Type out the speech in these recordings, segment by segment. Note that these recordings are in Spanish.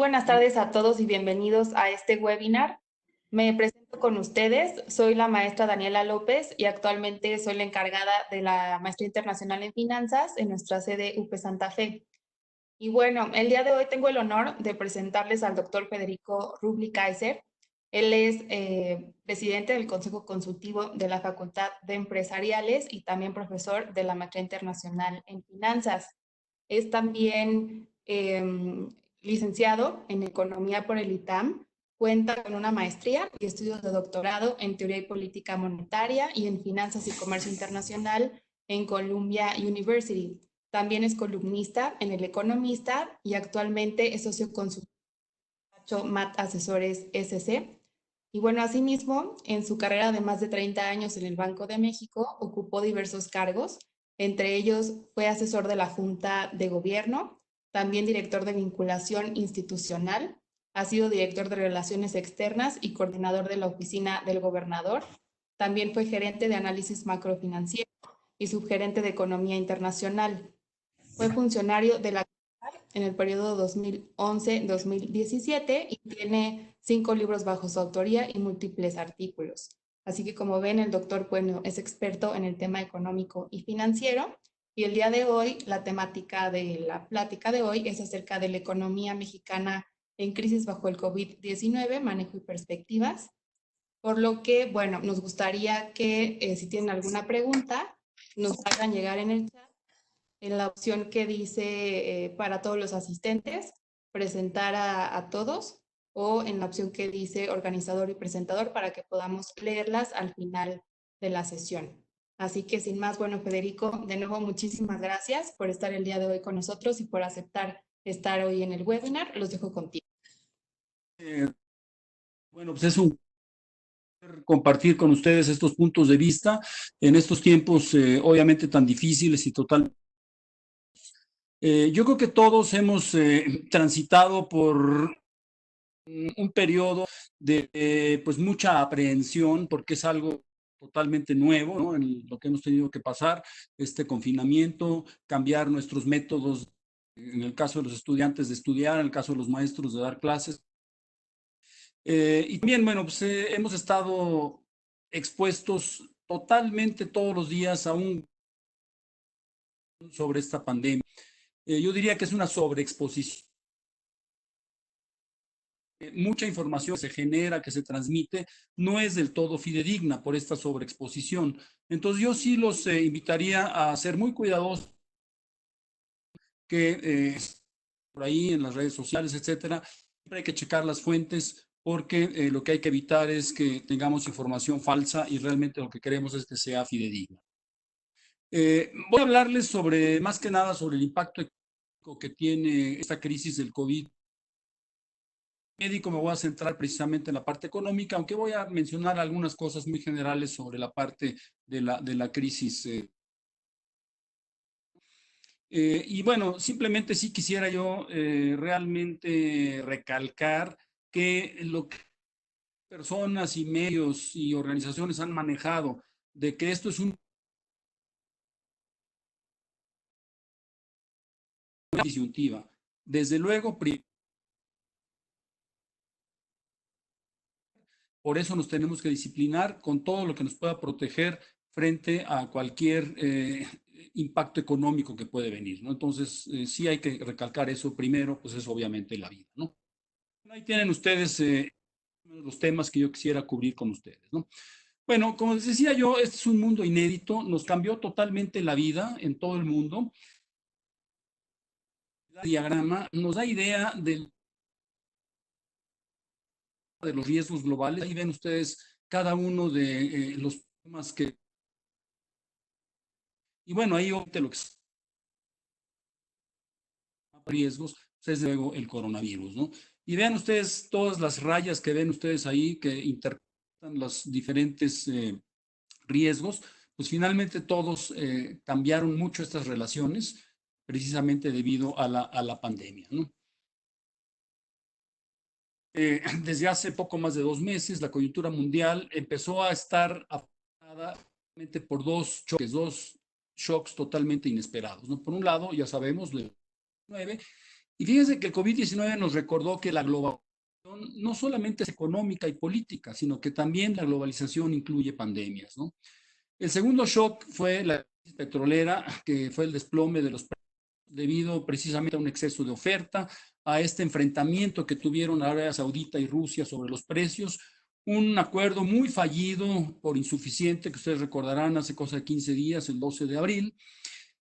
buenas tardes a todos y bienvenidos a este webinar. Me presento con ustedes. Soy la maestra Daniela López y actualmente soy la encargada de la Maestría Internacional en Finanzas en nuestra sede UP Santa Fe. Y bueno, el día de hoy tengo el honor de presentarles al doctor Federico Rubli Kaiser. Él es presidente del Consejo Consultivo de la Facultad de Empresariales y también profesor de la Maestría Internacional en Finanzas. Es también licenciado en Economía por el ITAM, cuenta con una maestría y estudios de doctorado en Teoría y Política Monetaria y en Finanzas y Comercio Internacional en Columbia University. También es columnista en El Economista y actualmente es socio consultor de MAT Asesores SC. Y bueno, asimismo, en su carrera de más de 30 años en el Banco de México, ocupó diversos cargos. Entre ellos, fue asesor de la Junta de Gobierno, también director de vinculación institucional, ha sido director de Relaciones Externas y coordinador de la Oficina del Gobernador. También fue gerente de análisis macrofinanciero y subgerente de Economía Internacional. Fue funcionario de la en el periodo 2011-2017 y tiene 5 libros bajo su autoría y múltiples artículos. Así que como ven, el doctor bueno, es experto en el tema económico y financiero. Y el día de hoy, la temática de la plática de hoy es acerca de la economía mexicana en crisis bajo el COVID-19, manejo y perspectivas. Por lo que, bueno, nos gustaría que si tienen alguna pregunta, nos hagan llegar en el chat en la opción que dice para todos los asistentes, presentar a todos, o en la opción que dice organizador y presentador para que podamos leerlas al final de la sesión. Así que sin más, bueno, Federico, de nuevo muchísimas gracias por estar el día de hoy con nosotros y por aceptar estar hoy en el webinar. Los dejo contigo. Bueno, pues es un compartir con ustedes estos puntos de vista en estos tiempos obviamente tan difíciles y total. Yo creo que todos hemos transitado por un periodo de pues mucha aprehensión porque es algo totalmente nuevo, ¿no? En lo que hemos tenido que pasar, este confinamiento, cambiar nuestros métodos, en el caso de los estudiantes de estudiar, en el caso de los maestros de dar clases. Y también, bueno, pues hemos estado expuestos totalmente todos los días a un sobre esta pandemia. Yo diría que es una sobreexposición. Mucha información que se genera, que se transmite, no es del todo fidedigna por esta sobreexposición. Entonces yo sí los invitaría a ser muy cuidadosos que por ahí en las redes sociales, etcétera, siempre hay que checar las fuentes porque lo que hay que evitar es que tengamos información falsa y realmente lo que queremos es que sea fidedigna. Voy a hablarles sobre, más que nada, sobre el impacto económico que tiene esta crisis del COVID. Médico me voy a centrar precisamente en la parte económica, aunque voy a mencionar algunas cosas muy generales sobre la parte de la crisis. Y bueno, simplemente sí quisiera yo realmente recalcar que lo que personas y medios y organizaciones han manejado de que esto es una disyuntiva. Desde luego, por eso nos tenemos que disciplinar con todo lo que nos pueda proteger frente a cualquier impacto económico que puede venir, ¿no? Entonces, sí hay que recalcar eso primero, pues es obviamente la vida, ¿no? Ahí tienen ustedes los temas que yo quisiera cubrir con ustedes, ¿no? Bueno, como les decía yo, este es un mundo inédito, nos cambió totalmente la vida en todo el mundo. El diagrama nos da idea de los riesgos globales. Ahí ven ustedes cada uno de los temas que... Y bueno, ahí lo que es riesgos pues es luego el coronavirus, ¿no? Y vean ustedes todas las rayas que ven ustedes ahí que interpretan los diferentes riesgos, pues finalmente todos cambiaron mucho estas relaciones precisamente debido a la pandemia, ¿no? Desde hace poco más de 2 meses, la coyuntura mundial empezó a estar afectada por dos shocks totalmente inesperados, ¿no? Por un lado, ya sabemos, el 9, Y fíjense que el COVID-19 nos recordó que la globalización no solamente es económica y política, sino que también la globalización incluye pandemias, ¿no? El segundo shock fue la crisis petrolera, que fue el desplome de los precios debido precisamente a un exceso de oferta, a este enfrentamiento que tuvieron Arabia Saudita y Rusia sobre los precios, un acuerdo muy fallido por insuficiente, que ustedes recordarán hace cosa de 15 días, el 12 de abril.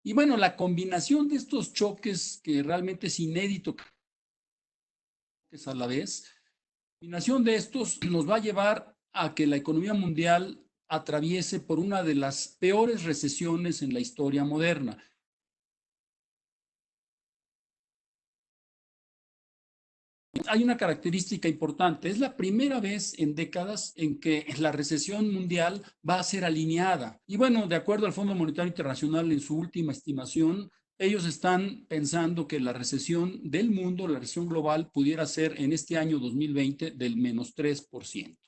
Y bueno, la combinación de estos choques, que realmente es inédito a la vez, la combinación de estos nos va a llevar a que la economía mundial atraviese por una de las peores recesiones en la historia moderna. Hay una característica importante, es la primera vez en décadas en que la recesión mundial va a ser alineada. Y bueno, de acuerdo al Fondo Monetario Internacional en su última estimación, ellos están pensando que la recesión del mundo, la recesión global, pudiera ser en este año 2020 del menos 3%.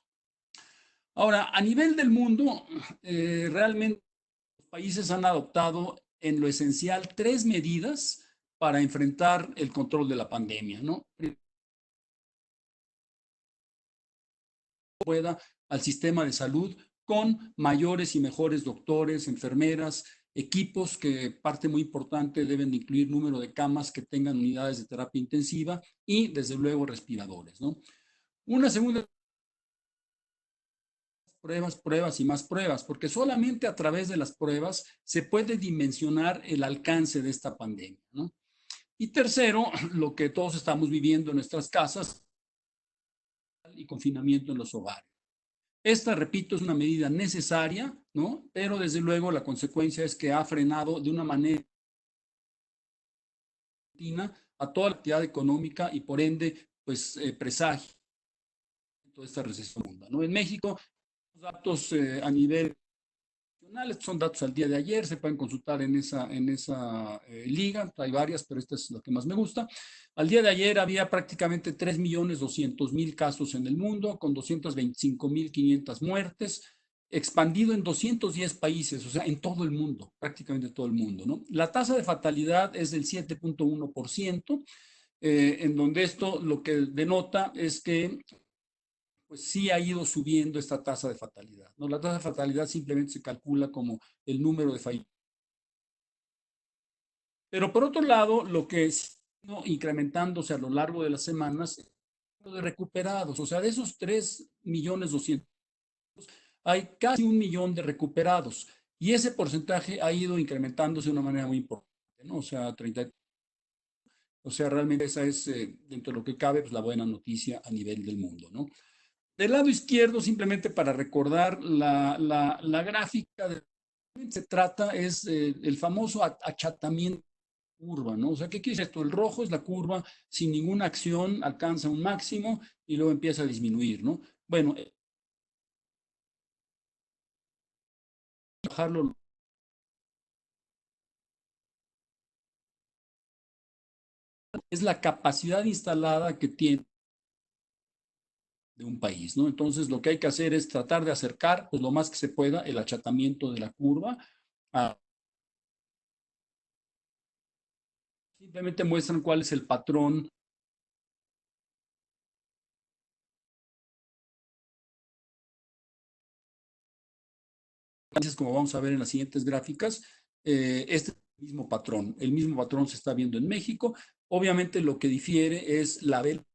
Ahora, a nivel del mundo, realmente los países han adoptado en lo esencial 3 medidas para enfrentar el control de la pandemia, ¿no? Pueda al sistema de salud con mayores y mejores doctores, enfermeras, equipos que parte muy importante deben de incluir número de camas que tengan unidades de terapia intensiva y desde luego respiradores, ¿no? Una segunda, pruebas y más pruebas, porque solamente a través de las pruebas se puede dimensionar el alcance de esta pandemia, ¿no? Y tercero, lo que todos estamos viviendo en nuestras casas y confinamiento en los hogares. Esta, repito, es una medida necesaria, ¿no? Pero desde luego la consecuencia es que ha frenado de una manera a toda la actividad económica y por ende, pues presagio toda esta recesión mundial, ¿no? En México, los datos a nivel nacional, estos son datos al día de ayer, se pueden consultar en esa liga, hay varias, pero esta es la que más me gusta. Al día de ayer había prácticamente 3.200.000 casos en el mundo, con 225.500 muertes, expandido en 210 países, o sea, en todo el mundo, prácticamente todo el mundo, ¿no? La tasa de fatalidad es del 7.1%, en donde esto lo que denota es que pues sí ha ido subiendo esta tasa de fatalidad, ¿no? La tasa de fatalidad simplemente se calcula como el número de fallecidos. Pero por otro lado, lo que es incrementándose a lo largo de las semanas, de recuperados, o sea, de esos 3.200.000, hay casi 1 millón de recuperados. Y ese porcentaje ha ido incrementándose de una manera muy importante, ¿no? O sea, 30, o sea, realmente esa es, dentro de lo que cabe, pues la buena noticia a nivel del mundo, ¿no? Del lado izquierdo, simplemente para recordar la gráfica, de se trata es el famoso achatamiento curva, ¿no? O sea, ¿qué quiere decir esto? El rojo es la curva, sin ninguna acción alcanza un máximo y luego empieza a disminuir, ¿no? Bueno, bajarlo es la capacidad instalada que tiene de un país, ¿no? Entonces, lo que hay que hacer es tratar de acercar, pues lo más que se pueda, el achatamiento de la curva a simplemente muestran cuál es el patrón, como vamos a ver en las siguientes gráficas, este mismo patrón, el mismo patrón se está viendo en México. Obviamente lo que difiere es la velocidad.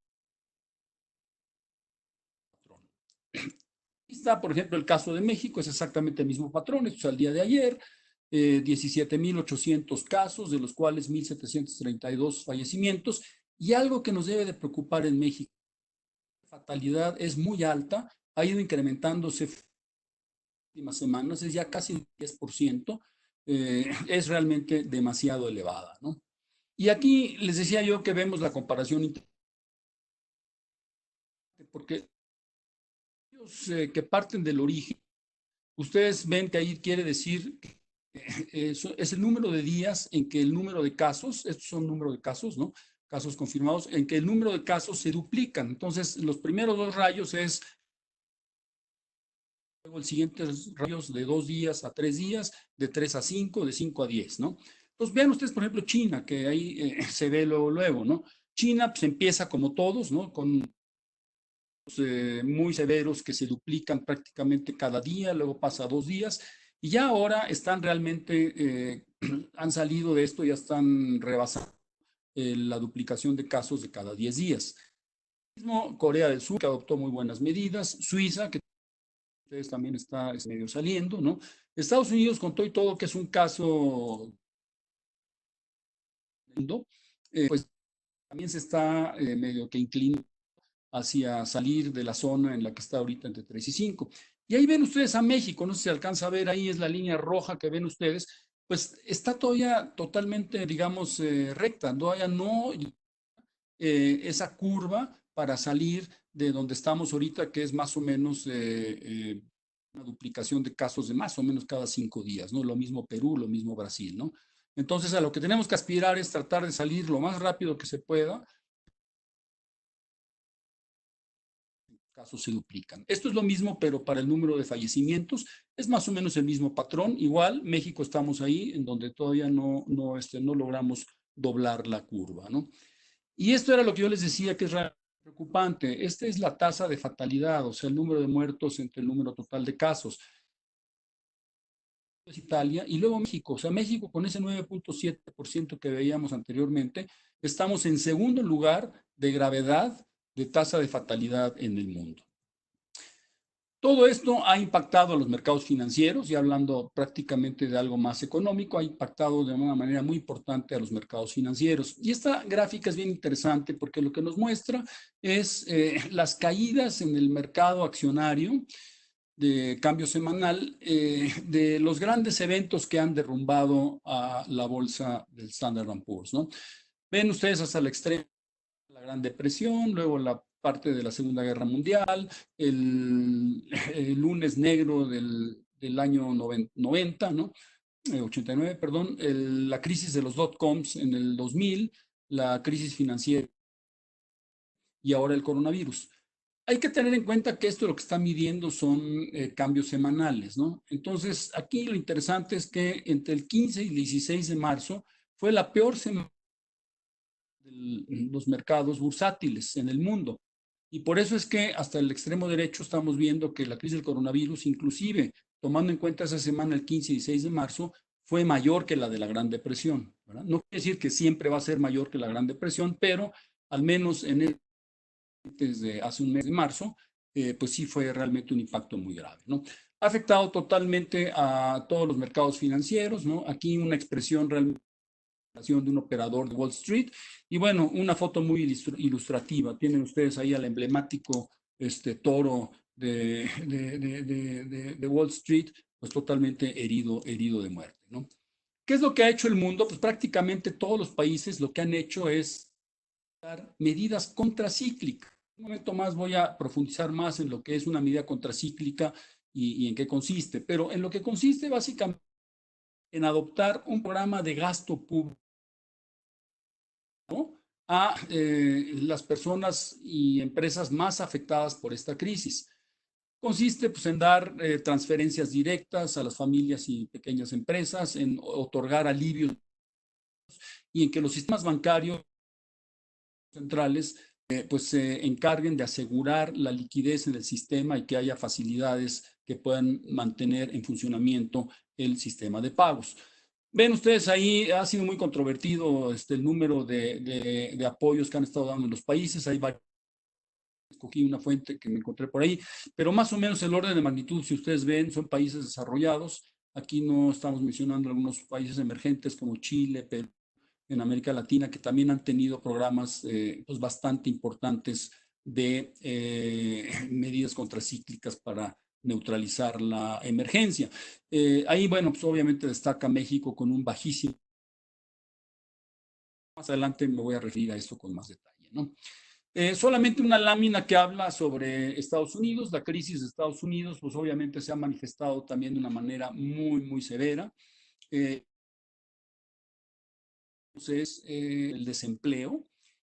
Está, por ejemplo, el caso de México, es exactamente el mismo patrón, esto es al día de ayer, 17.800 casos, de los cuales 1.732 fallecimientos, y algo que nos debe de preocupar en México, la fatalidad es muy alta, ha ido incrementándose en las últimas semanas, es ya casi un 10%, es realmente demasiado elevada, ¿no? Y aquí les decía yo que vemos la comparación, porque ellos que parten del origen, ustedes ven que ahí quiere decir es el número de días en que el número de casos, estos son número de casos, ¿no? Casos confirmados, en que el número de casos se duplican. Entonces, los primeros dos rayos es luego el siguiente rayos de 2 días a 3 días, de 3 a 5, de 5 a 10, ¿no? Entonces, vean ustedes, por ejemplo, China, que ahí se ve luego, ¿no? China pues empieza como todos, ¿no? Con muy severos que se duplican prácticamente cada día, luego pasa 2 días, y ya ahora están realmente, han salido de esto, ya están rebasando la duplicación de casos de cada 10 días. Mismo Corea del Sur, que adoptó muy buenas medidas, Suiza, que ustedes también está medio saliendo, ¿no? Estados Unidos, con todo y todo, que es un caso, pues también se está medio que inclinando hacia salir de la zona en la que está ahorita entre 3 y 5. Y ahí ven ustedes a México, no sé si se alcanza a ver, ahí es la línea roja que ven ustedes, pues está todavía totalmente, digamos, recta, todavía no esa curva para salir de donde estamos ahorita, que es más o menos una duplicación de casos de más o menos cada 5 días, ¿no? Lo mismo Perú, lo mismo Brasil, ¿no? Entonces, a lo que tenemos que aspirar es tratar de salir lo más rápido que se pueda. Casos se duplican. Esto es lo mismo, pero para el número de fallecimientos es más o menos el mismo patrón. Igual, México estamos ahí en donde todavía no logramos doblar la curva, ¿no? Y esto era lo que yo les decía que es preocupante. Esta es la tasa de fatalidad, o sea, el número de muertos entre el número total de casos. Es Italia y luego México. O sea, México con ese 9.7% que veíamos anteriormente, estamos en segundo lugar de gravedad de tasa de fatalidad en el mundo. Todo esto ha impactado a los mercados financieros, y hablando prácticamente de algo más económico, ha impactado de una manera muy importante a los mercados financieros. Y esta gráfica es bien interesante porque lo que nos muestra es las caídas en el mercado accionario de cambio semanal de los grandes eventos que han derrumbado a la bolsa del Standard & Poor's, ¿no? Ven ustedes hasta el extremo la Gran Depresión, luego la parte de la Segunda Guerra Mundial, el lunes negro del año 90, ¿no? 89, perdón, la crisis de los dot-coms en el 2000, la crisis financiera y ahora el coronavirus. Hay que tener en cuenta que esto lo que está midiendo son cambios semanales, ¿no? Entonces, aquí lo interesante es que entre el 15 y el 16 de marzo fue la peor semana de los mercados bursátiles en el mundo. Y por eso es que hasta el extremo derecho estamos viendo que la crisis del coronavirus, inclusive tomando en cuenta esa semana, el 15 y 16 de marzo, fue mayor que la de la Gran Depresión, ¿verdad? No quiere decir que siempre va a ser mayor que la Gran Depresión, pero al menos desde hace un mes de marzo, pues sí fue realmente un impacto muy grave, ¿no? Ha afectado totalmente a todos los mercados financieros, ¿no? Aquí una expresión realmente de un operador de Wall Street. Y bueno, una foto muy ilustrativa. Tienen ustedes ahí al emblemático toro de Wall Street, pues totalmente herido de muerte, ¿no? ¿Qué es lo que ha hecho el mundo? Pues prácticamente todos los países lo que han hecho es dar medidas contracíclicas. Un momento más voy a profundizar más en lo que es una medida contracíclica y en qué consiste, pero en lo que consiste básicamente en adoptar un programa de gasto público, ¿no?, a las personas y empresas más afectadas por esta crisis. Consiste pues, en dar transferencias directas a las familias y pequeñas empresas, en otorgar alivios y en que los sistemas bancarios centrales pues se encarguen de asegurar la liquidez en el sistema y que haya facilidades que puedan mantener en funcionamiento el sistema de pagos. Ven ustedes ahí, ha sido muy controvertido el número de apoyos que han estado dando en los países. Hay varios, escogí una fuente que me encontré por ahí, pero más o menos el orden de magnitud, si ustedes ven, son países desarrollados. Aquí no estamos mencionando algunos países emergentes como Chile, Perú, en América Latina, que también han tenido programas pues bastante importantes de medidas contracíclicas para neutralizar la emergencia. Ahí, bueno, pues obviamente destaca México con un bajísimo. Más adelante me voy a referir a esto con más detalle, ¿no? Solamente una lámina que habla sobre Estados Unidos. La crisis de Estados Unidos, pues obviamente se ha manifestado también de una manera muy severa. Entonces, el desempleo.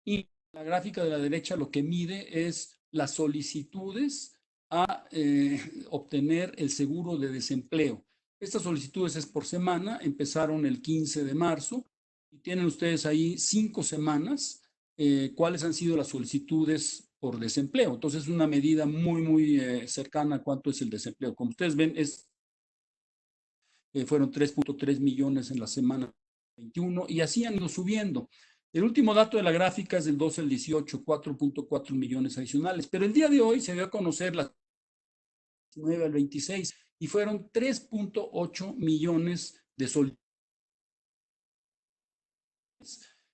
Y la gráfica de la derecha lo que mide es las solicitudes a obtener el seguro de desempleo. Estas solicitudes es por semana, empezaron el 15 de marzo y tienen ustedes ahí 5 semanas cuáles han sido las solicitudes por desempleo. Entonces, es una medida muy cercana a cuánto es el desempleo. Como ustedes ven, fueron 3.3 millones en la semana 21 y así han ido subiendo. El último dato de la gráfica es del 12 al 18, 4.4 millones adicionales, pero el día de hoy se dio a conocer las 19 al 26 y fueron 3.8 millones de solicitudes.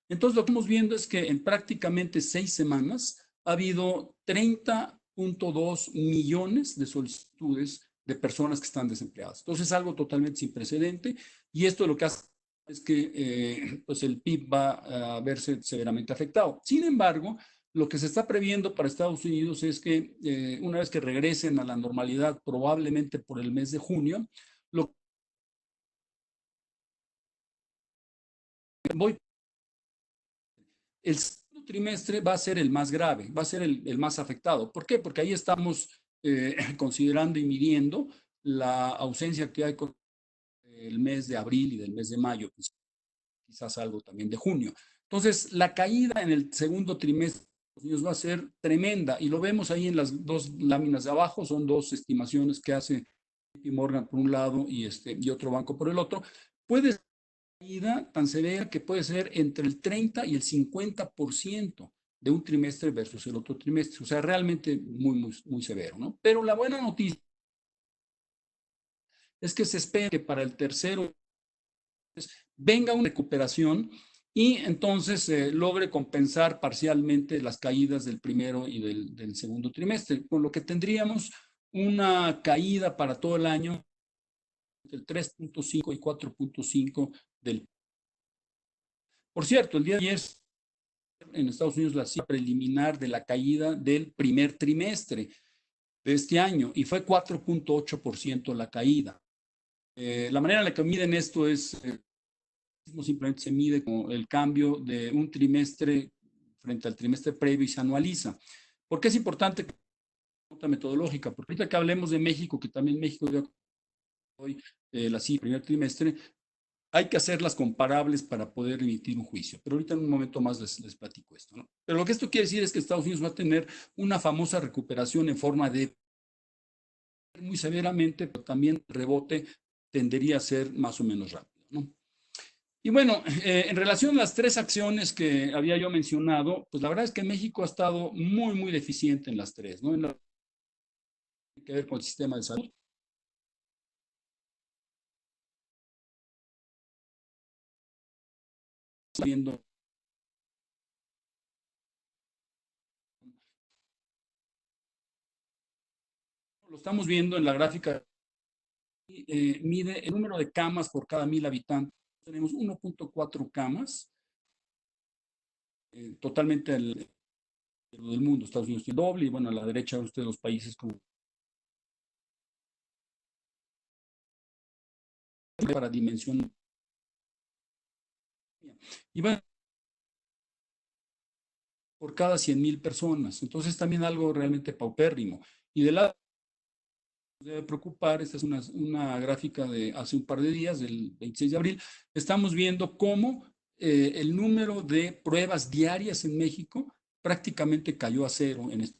Entonces, lo que estamos viendo es que en prácticamente 6 semanas ha habido 30.2 millones de solicitudes de personas que están desempleadas. Entonces, es algo totalmente sin precedente y esto lo que hace es que pues el PIB va a verse severamente afectado. Sin embargo, lo que se está previendo para Estados Unidos es que una vez que regresen a la normalidad, probablemente por el mes de junio, lo voy el segundo trimestre va a ser el más grave, va a ser el más afectado. ¿Por qué? Porque ahí estamos considerando y midiendo la ausencia que hay con el mes de abril y del mes de mayo, quizás algo también de junio. Entonces, la caída en el segundo trimestre va a ser tremenda y lo vemos ahí en las dos láminas de abajo, son dos estimaciones que hace JP Morgan por un lado y otro banco por el otro. Puede caída tan severa que puede ser entre el 30 y el 50% de un trimestre versus el otro trimestre. O sea, realmente muy severo, ¿no? Pero la buena noticia es que se espera que para el tercero venga una recuperación y entonces logre compensar parcialmente las caídas del primero y del segundo trimestre, con lo que tendríamos una caída para todo el año del 3.5 y 4.5 del. Por cierto, el día de ayer en Estados Unidos la cifra preliminar de la caída del primer trimestre de este año y fue 4.8% la caída. La manera en la que miden esto es, simplemente se mide como el cambio de un trimestre frente al trimestre previo y se anualiza. ¿Por qué es importante nota metodológica? Porque ahorita que hablemos de México, que también México dio hoy la cifra del primer trimestre, hay que hacerlas comparables para poder emitir un juicio. Pero ahorita en un momento más les platico esto, ¿no? Pero lo que esto quiere decir es que Estados Unidos va a tener una famosa recuperación en forma de muy severamente, pero también rebote tendería a ser más o menos rápido, ¿no? Y bueno, en relación a las tres acciones que había yo mencionado, pues la verdad es que México ha estado muy deficiente en las tres, ¿no? En lo que tiene que ver con el sistema de salud, viendo, lo estamos viendo en la gráfica, mide el número de camas por cada 1,000 habitantes. Tenemos 1.4 camas, totalmente del mundo. Estados Unidos tiene doble y bueno, a la derecha ustedes los países como para dimensión. Y bueno, por cada 100,000 personas. Entonces también algo realmente paupérrimo. Y de lado debe preocupar, esta es una gráfica de hace un par de días, del 26 de abril, estamos viendo cómo el número de pruebas diarias en México prácticamente cayó a cero en este.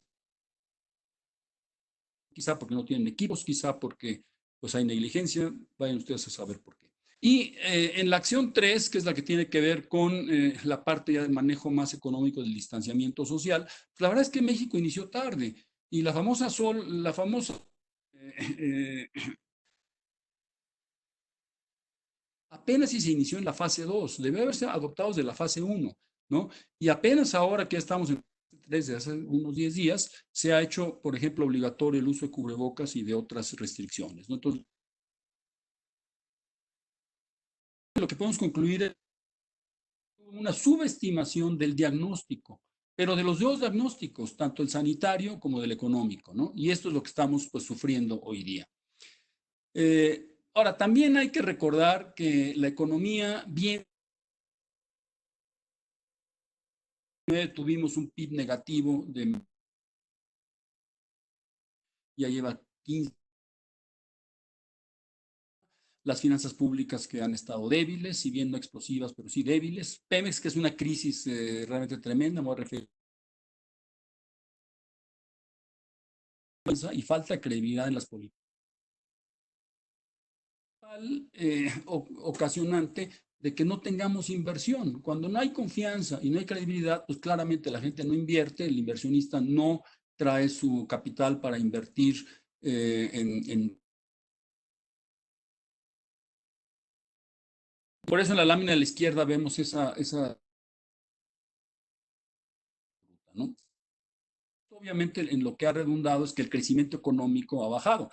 Quizá porque no tienen equipos, quizá porque pues hay negligencia, vayan ustedes a saber por qué. Y en la acción 3, que es la que tiene que ver con la parte ya del manejo más económico del distanciamiento social, pues la verdad es que México inició tarde y la famosa eh, apenas si se inició en la fase 2, debe haberse adoptado desde la fase 1, ¿no? Y apenas ahora que estamos en desde hace unos 10 días, se ha hecho, por ejemplo, obligatorio el uso de cubrebocas y de otras restricciones, ¿no? Entonces, lo que podemos concluir es una subestimación del diagnóstico, pero de los dos diagnósticos, tanto el sanitario como del económico, ¿no? Y esto es lo que estamos pues sufriendo hoy día. Ahora, también hay que recordar que la economía bien tuvimos un PIB negativo de ya lleva 15. las finanzas públicas que han estado débiles, si bien no explosivas, pero sí débiles. Pemex, que es una crisis realmente tremenda, me voy a referir. Y falta credibilidad en las políticas. Ocasionante de que no tengamos inversión. Cuando no hay confianza y no hay credibilidad, pues claramente la gente no invierte, el inversionista no trae su capital para invertir en... Por eso en la lámina de la izquierda vemos esa ¿no? Obviamente en lo que ha redundado es que el crecimiento económico ha bajado.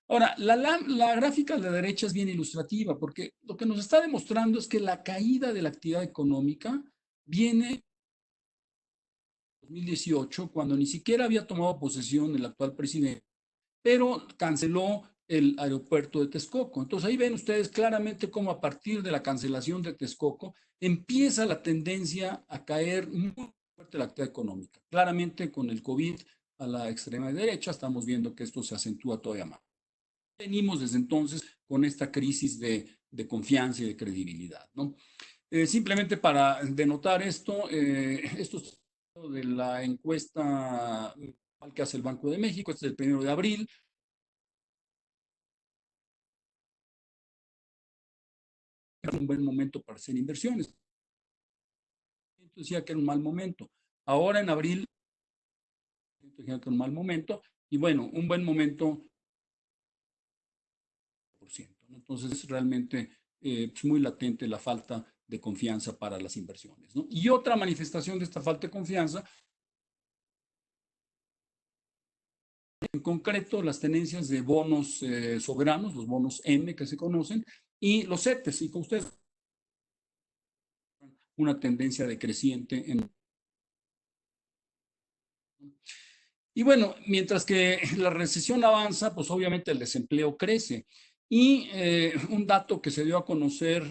Ahora, la gráfica de la derecha es bien ilustrativa porque lo que nos está demostrando es que la caída de la actividad económica viene en 2018, cuando ni siquiera había tomado posesión el actual presidente, pero canceló el aeropuerto de Texcoco. Entonces ahí ven ustedes claramente cómo a partir de la cancelación de Texcoco empieza la tendencia a caer muy fuerte la actividad económica. Claramente con el COVID a la extrema derecha estamos viendo que esto se acentúa todavía más. Venimos desde entonces con esta crisis de confianza y de credibilidad, ¿no? Simplemente para denotar esto, esto es de la encuesta que hace el Banco de México, este es el 1 de abril. Era un buen momento para hacer inversiones. Decía que era un mal momento. Ahora en abril, decía que era un mal momento. Y bueno, un buen momento, por ciento, ¿no? Entonces es realmente pues muy latente la falta de confianza para las inversiones, ¿no? Y otra manifestación de esta falta de confianza, en concreto, las tenencias de bonos soberanos, los bonos M que se conocen, y los CETES, y con ustedes una tendencia decreciente en... Y bueno, mientras que la recesión avanza, pues obviamente el desempleo crece. Y un dato que se dio a conocer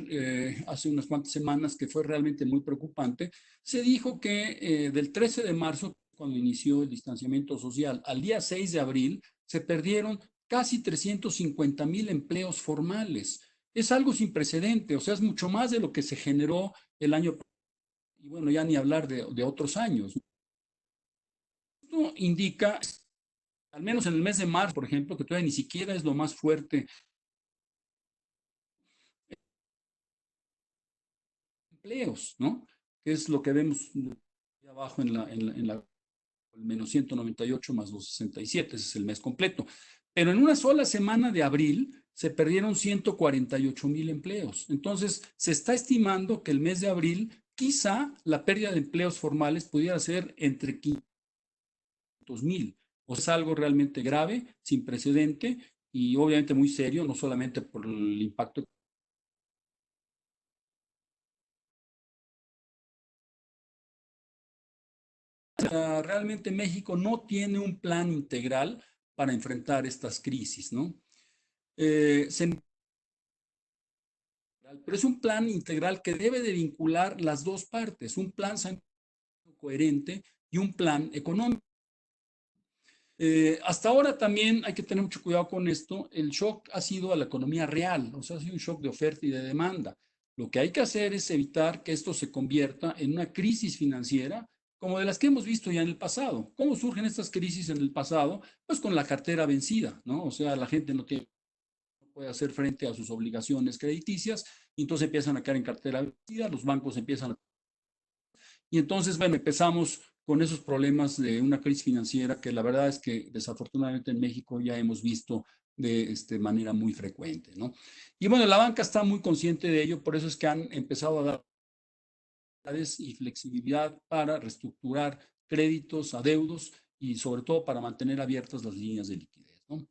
hace unas cuantas semanas que fue realmente muy preocupante, se dijo que del 13 de marzo, cuando inició el distanciamiento social, al día 6 de abril, se perdieron casi 350,000 empleos formales. Es algo sin precedente, o sea, es mucho más de lo que se generó el año. Y bueno, ya ni hablar de otros años. Esto indica, al menos en el mes de marzo, por ejemplo, que todavía ni siquiera es lo más fuerte, empleos, ¿no? Que es lo que vemos abajo en la menos 198 más 267, ese es el mes completo. Pero en una sola semana de abril se perdieron 148,000 empleos. Entonces, se está estimando que el mes de abril, quizá la pérdida de empleos formales pudiera ser entre 500,000. O sea, es algo realmente grave, sin precedente y obviamente muy serio, no solamente por el impacto. Realmente México no tiene un plan integral para enfrentar estas crisis, ¿no? Pero es un plan integral que debe de vincular las dos partes, un plan coherente y un plan económico. Hasta ahora también hay que tener mucho cuidado con esto. El shock ha sido a la economía real, o sea, ha sido un shock de oferta y de demanda. Lo que hay que hacer es evitar que esto se convierta en una crisis financiera como de las que hemos visto ya en el pasado. ¿Cómo surgen estas crisis en el pasado? Pues con la cartera vencida, ¿no? O sea, la gente no puede hacer frente a sus obligaciones crediticias y entonces empiezan a caer en cartera vencida, los bancos empiezan a... Y entonces, bueno, empezamos con esos problemas de una crisis financiera que la verdad es que desafortunadamente en México ya hemos visto de manera muy frecuente, ¿no? Y bueno, la banca está muy consciente de ello, por eso es que han empezado a dar y flexibilidad para reestructurar créditos, adeudos y sobre todo para mantener abiertas las líneas de liquidez, ¿no?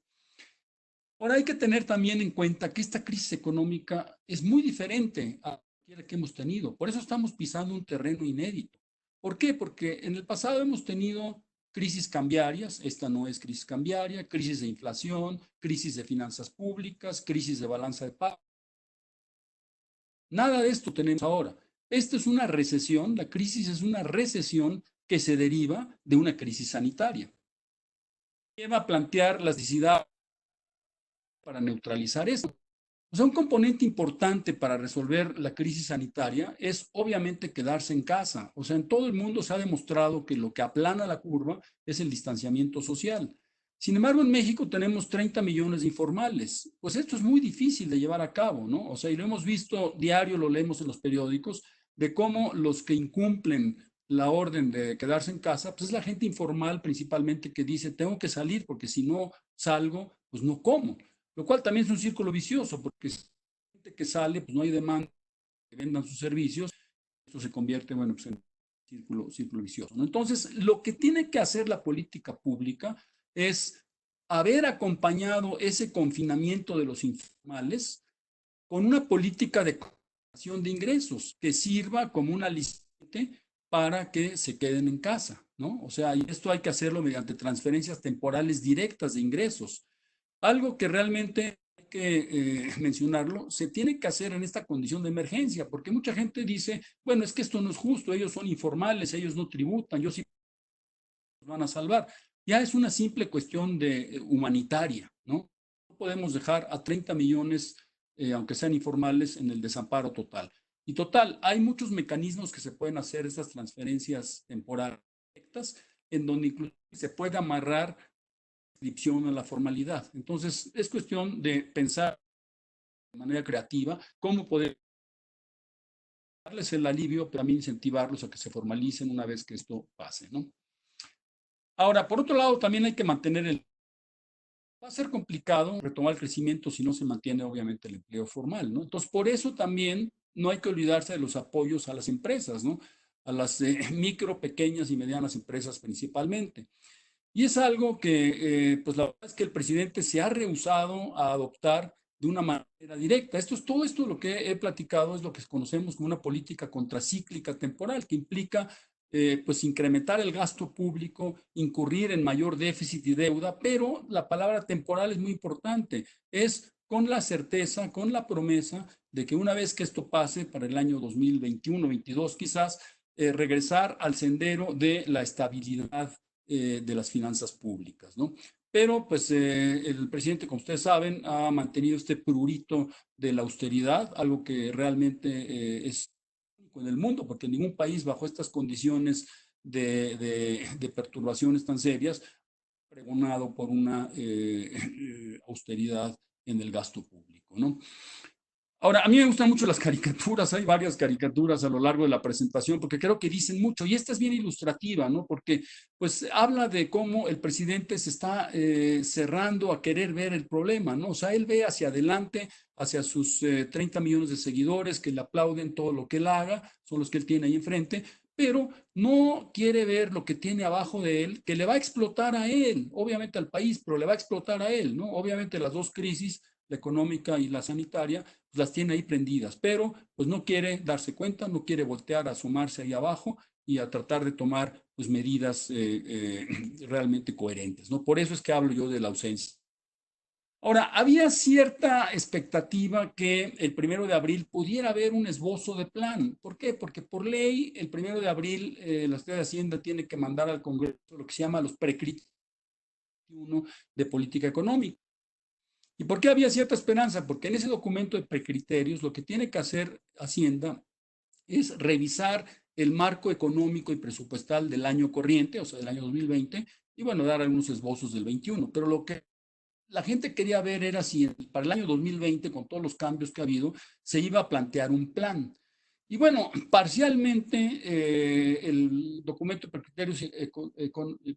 Ahora hay que tener también en cuenta que esta crisis económica es muy diferente a la que hemos tenido. Por eso estamos pisando un terreno inédito. ¿Por qué? Porque en el pasado hemos tenido crisis cambiarias, esta no es crisis cambiaria, crisis de inflación, crisis de finanzas públicas, crisis de balanza de pagos. Nada de esto tenemos ahora. Esta es una recesión, la crisis es una recesión que se deriva de una crisis sanitaria. Lleva a plantear las necesidades para neutralizar esto. O sea, un componente importante para resolver la crisis sanitaria es obviamente quedarse en casa. O sea, en todo el mundo se ha demostrado que lo que aplana la curva es el distanciamiento social. Sin embargo, en México tenemos 30 millones de informales. Pues esto es muy difícil de llevar a cabo, ¿no? O sea, y lo hemos visto diario, lo leemos en los periódicos, de cómo los que incumplen la orden de quedarse en casa, pues es la gente informal principalmente que dice, tengo que salir porque si no salgo, pues no como. Lo cual también es un círculo vicioso, porque si hay gente que sale, pues no hay demanda que vendan sus servicios, esto se convierte, bueno, pues en círculo vicioso, ¿no? Entonces, lo que tiene que hacer la política pública es haber acompañado ese confinamiento de los informales con una política de creación de ingresos que sirva como un aliciente para que se queden en casa, ¿no? O sea, y esto hay que hacerlo mediante transferencias temporales directas de ingresos. Algo que realmente hay que mencionarlo, se tiene que hacer en esta condición de emergencia, porque mucha gente dice, bueno, es que esto no es justo, ellos son informales, ellos no tributan, yo sí los van a salvar. Ya es una simple cuestión de humanitaria, ¿no? No podemos dejar a 30 millones, aunque sean informales, en el desamparo total. Y total, hay muchos mecanismos que se pueden hacer estas transferencias temporales directas, en donde incluso se puede amarrar inscripción a la formalidad. Entonces, es cuestión de pensar de manera creativa cómo poder darles el alivio, pero también incentivarlos a que se formalicen una vez que esto pase, ¿no? Ahora, por otro lado, también hay que mantener el... Va a ser complicado retomar el crecimiento si no se mantiene, obviamente, el empleo formal, ¿no? Entonces, por eso también no hay que olvidarse de los apoyos a las empresas, ¿no? A las micro, pequeñas y medianas empresas principalmente. Y es algo que, pues la verdad es que el presidente se ha rehusado a adoptar de una manera directa. Todo esto lo que he platicado es lo que conocemos como una política contracíclica temporal, que implica pues incrementar el gasto público, incurrir en mayor déficit y deuda, pero la palabra temporal es muy importante, es con la certeza, con la promesa de que una vez que esto pase para el año 2021-22 quizás, regresar al sendero de la estabilidad de las finanzas públicas, ¿no? Pero pues el presidente, como ustedes saben, ha mantenido este prurito de la austeridad, algo que realmente es único en el mundo, porque ningún país bajo estas condiciones de perturbaciones tan serias pregonado por una austeridad en el gasto público, ¿no? Ahora, a mí me gustan mucho las caricaturas, hay varias caricaturas a lo largo de la presentación, porque creo que dicen mucho, y esta es bien ilustrativa, ¿no? Porque pues habla de cómo el presidente se está cerrando a querer ver el problema, ¿no? O sea, él ve hacia adelante, hacia sus 30 millones de seguidores que le aplauden todo lo que él haga, son los que él tiene ahí enfrente, pero no quiere ver lo que tiene abajo de él, que le va a explotar a él, obviamente al país, pero le va a explotar a él, ¿no? Obviamente las dos crisis, la económica y la sanitaria, pues las tiene ahí prendidas, pero pues no quiere darse cuenta, no quiere voltear a asomarse ahí abajo y a tratar de tomar pues medidas realmente coherentes, ¿no? Por eso es que hablo yo de la ausencia. Ahora, había cierta expectativa que el 1 de abril pudiera haber un esbozo de plan. ¿Por qué? Porque por ley, el 1 de abril, la Secretaría de Hacienda tiene que mandar al Congreso lo que se llama los precriterios de política económica. ¿Y por qué había cierta esperanza? Porque en ese documento de precriterios lo que tiene que hacer Hacienda es revisar el marco económico y presupuestal del año corriente, o sea, del año 2020, y bueno, dar algunos esbozos del 21. Pero lo que la gente quería ver era si para el año 2020, con todos los cambios que ha habido, se iba a plantear un plan. Y bueno, parcialmente el documento de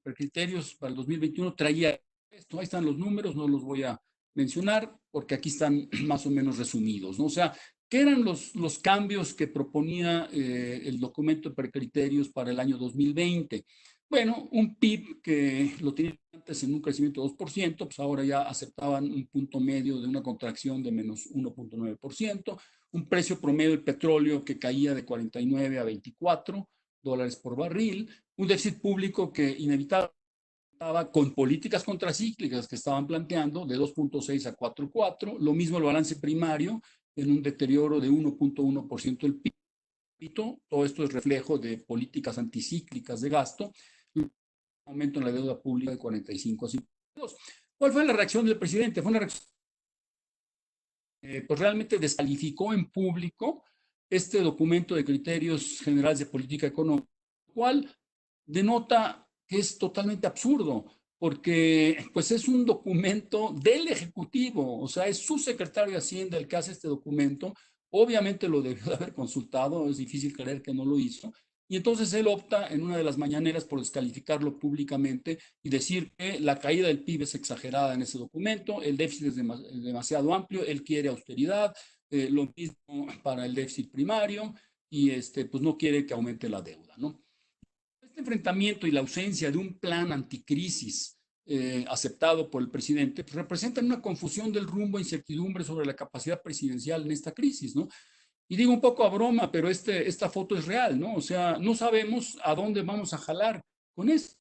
precriterios para el 2021 traía esto. Ahí están los números, no los voy a mencionar porque aquí están más o menos resumidos, ¿no? O sea, ¿qué eran los cambios que proponía el documento de precriterios para el año 2020? Bueno, un PIB que lo tenía antes en un crecimiento de 2%, pues ahora ya aceptaban un punto medio de una contracción de menos 1,9%, un precio promedio del petróleo que caía de 49 a 24 dólares por barril, un déficit público que inevitablemente estaba con políticas contracíclicas que estaban planteando de 2,6 a 4,4, lo mismo el balance primario en un deterioro de 1,1% del PIB. Todo esto es reflejo de políticas anticíclicas de gasto, un aumento en la deuda pública de 45 a 52. ¿Cuál fue la reacción del presidente? Fue una reacción pues realmente descalificó en público este documento de criterios generales de política económica, lo cual denota que es totalmente absurdo, porque pues es un documento del Ejecutivo, o sea, es su secretario de Hacienda el que hace este documento, obviamente lo debió de haber consultado, es difícil creer que no lo hizo, y entonces él opta en una de las mañaneras por descalificarlo públicamente y decir que la caída del PIB es exagerada en ese documento, el déficit es demasiado amplio, él quiere austeridad, lo mismo para el déficit primario y pues no quiere que aumente la deuda, ¿no? Este enfrentamiento y la ausencia de un plan anticrisis aceptado por el presidente pues, representan una confusión del rumbo e incertidumbre sobre la capacidad presidencial en esta crisis, ¿no? Y digo un poco a broma, pero esta foto es real, ¿no? O sea, no sabemos a dónde vamos a jalar con esto.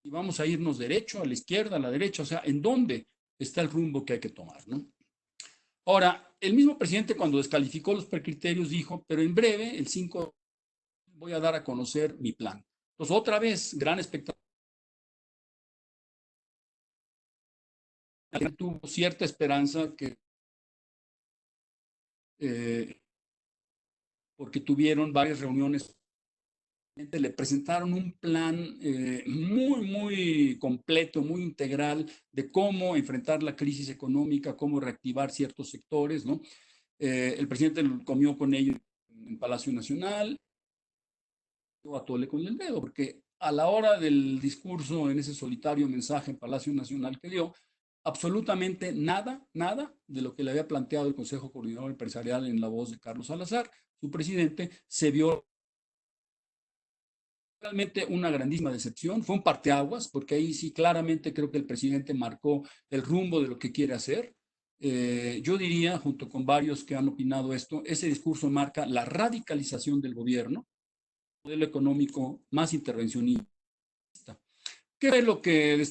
Y vamos a irnos derecho, a la izquierda, a la derecha, o sea, ¿en dónde está el rumbo que hay que tomar, ¿no? Ahora, el mismo presidente cuando descalificó los precriterios dijo, pero en breve, el 5, voy a dar a conocer mi plan. Entonces, otra vez, gran expectativa. Tuvo cierta esperanza que, porque tuvieron varias reuniones, le presentaron un plan muy completo, muy integral de cómo enfrentar la crisis económica, cómo reactivar ciertos sectores, ¿no? El presidente comió con ellos en Palacio Nacional, a tole con el dedo, porque a la hora del discurso en ese solitario mensaje en Palacio Nacional que dio, absolutamente nada de lo que le había planteado el Consejo Coordinador Empresarial en la voz de Carlos Salazar, su presidente, se vio realmente una grandísima decepción. Fue un parteaguas, porque ahí sí claramente creo que el presidente marcó el rumbo de lo que quiere hacer. Yo diría, junto con varios que han opinado esto, ese discurso marca la radicalización del gobierno, modelo económico más intervencionista. ¿Qué es lo que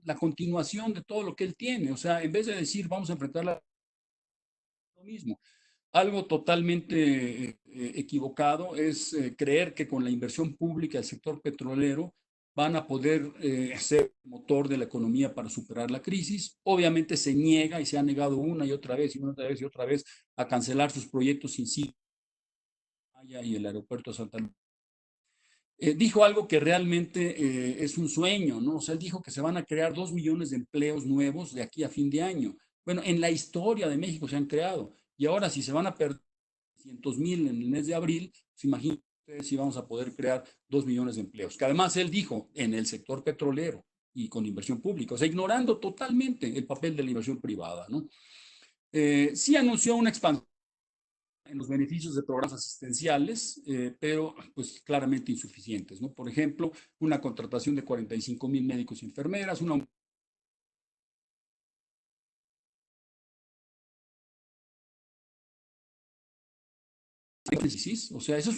la continuación de todo lo que él tiene? O sea, en vez de decir vamos a enfrentar lo mismo, algo totalmente equivocado es creer que con la inversión pública del sector petrolero van a poder ser motor de la economía para superar la crisis. Obviamente se niega y se ha negado una y otra vez y otra vez y otra vez a cancelar sus proyectos in y el aeropuerto de Santa Lucía. Dijo algo que realmente es un sueño, ¿no? O sea, él dijo que se van a crear 2 millones de empleos nuevos de aquí a fin de año. Bueno, en la historia de México se han creado. Y ahora, si se van a perder 300,000 en el mes de abril, pues imagínense si vamos a poder crear 2 millones de empleos. Que además él dijo en el sector petrolero y con inversión pública, o sea, ignorando totalmente el papel de la inversión privada, ¿no? Sí anunció una expansión en los beneficios de programas asistenciales, pero pues claramente insuficientes, ¿no? Por ejemplo, una contratación de 45,000 médicos y enfermeras, una crisis, o sea, eso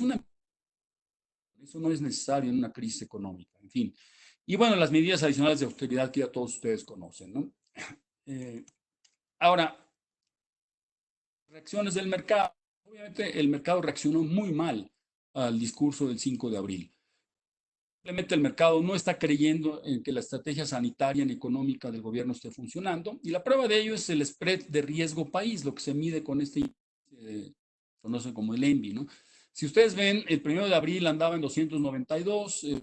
no es necesario en una crisis económica, en fin. Y bueno, las medidas adicionales de austeridad que ya todos ustedes conocen, ¿no? Eh, Ahora, reacciones del mercado. Obviamente el mercado reaccionó muy mal al discurso del 5 de abril. Simplemente el mercado no está creyendo en que la estrategia sanitaria y económica del gobierno esté funcionando. Y la prueba de ello es el spread de riesgo país, lo que se mide con este, conoce como el ENVI, ¿no? Si ustedes ven, el 1 de abril andaba en 292, más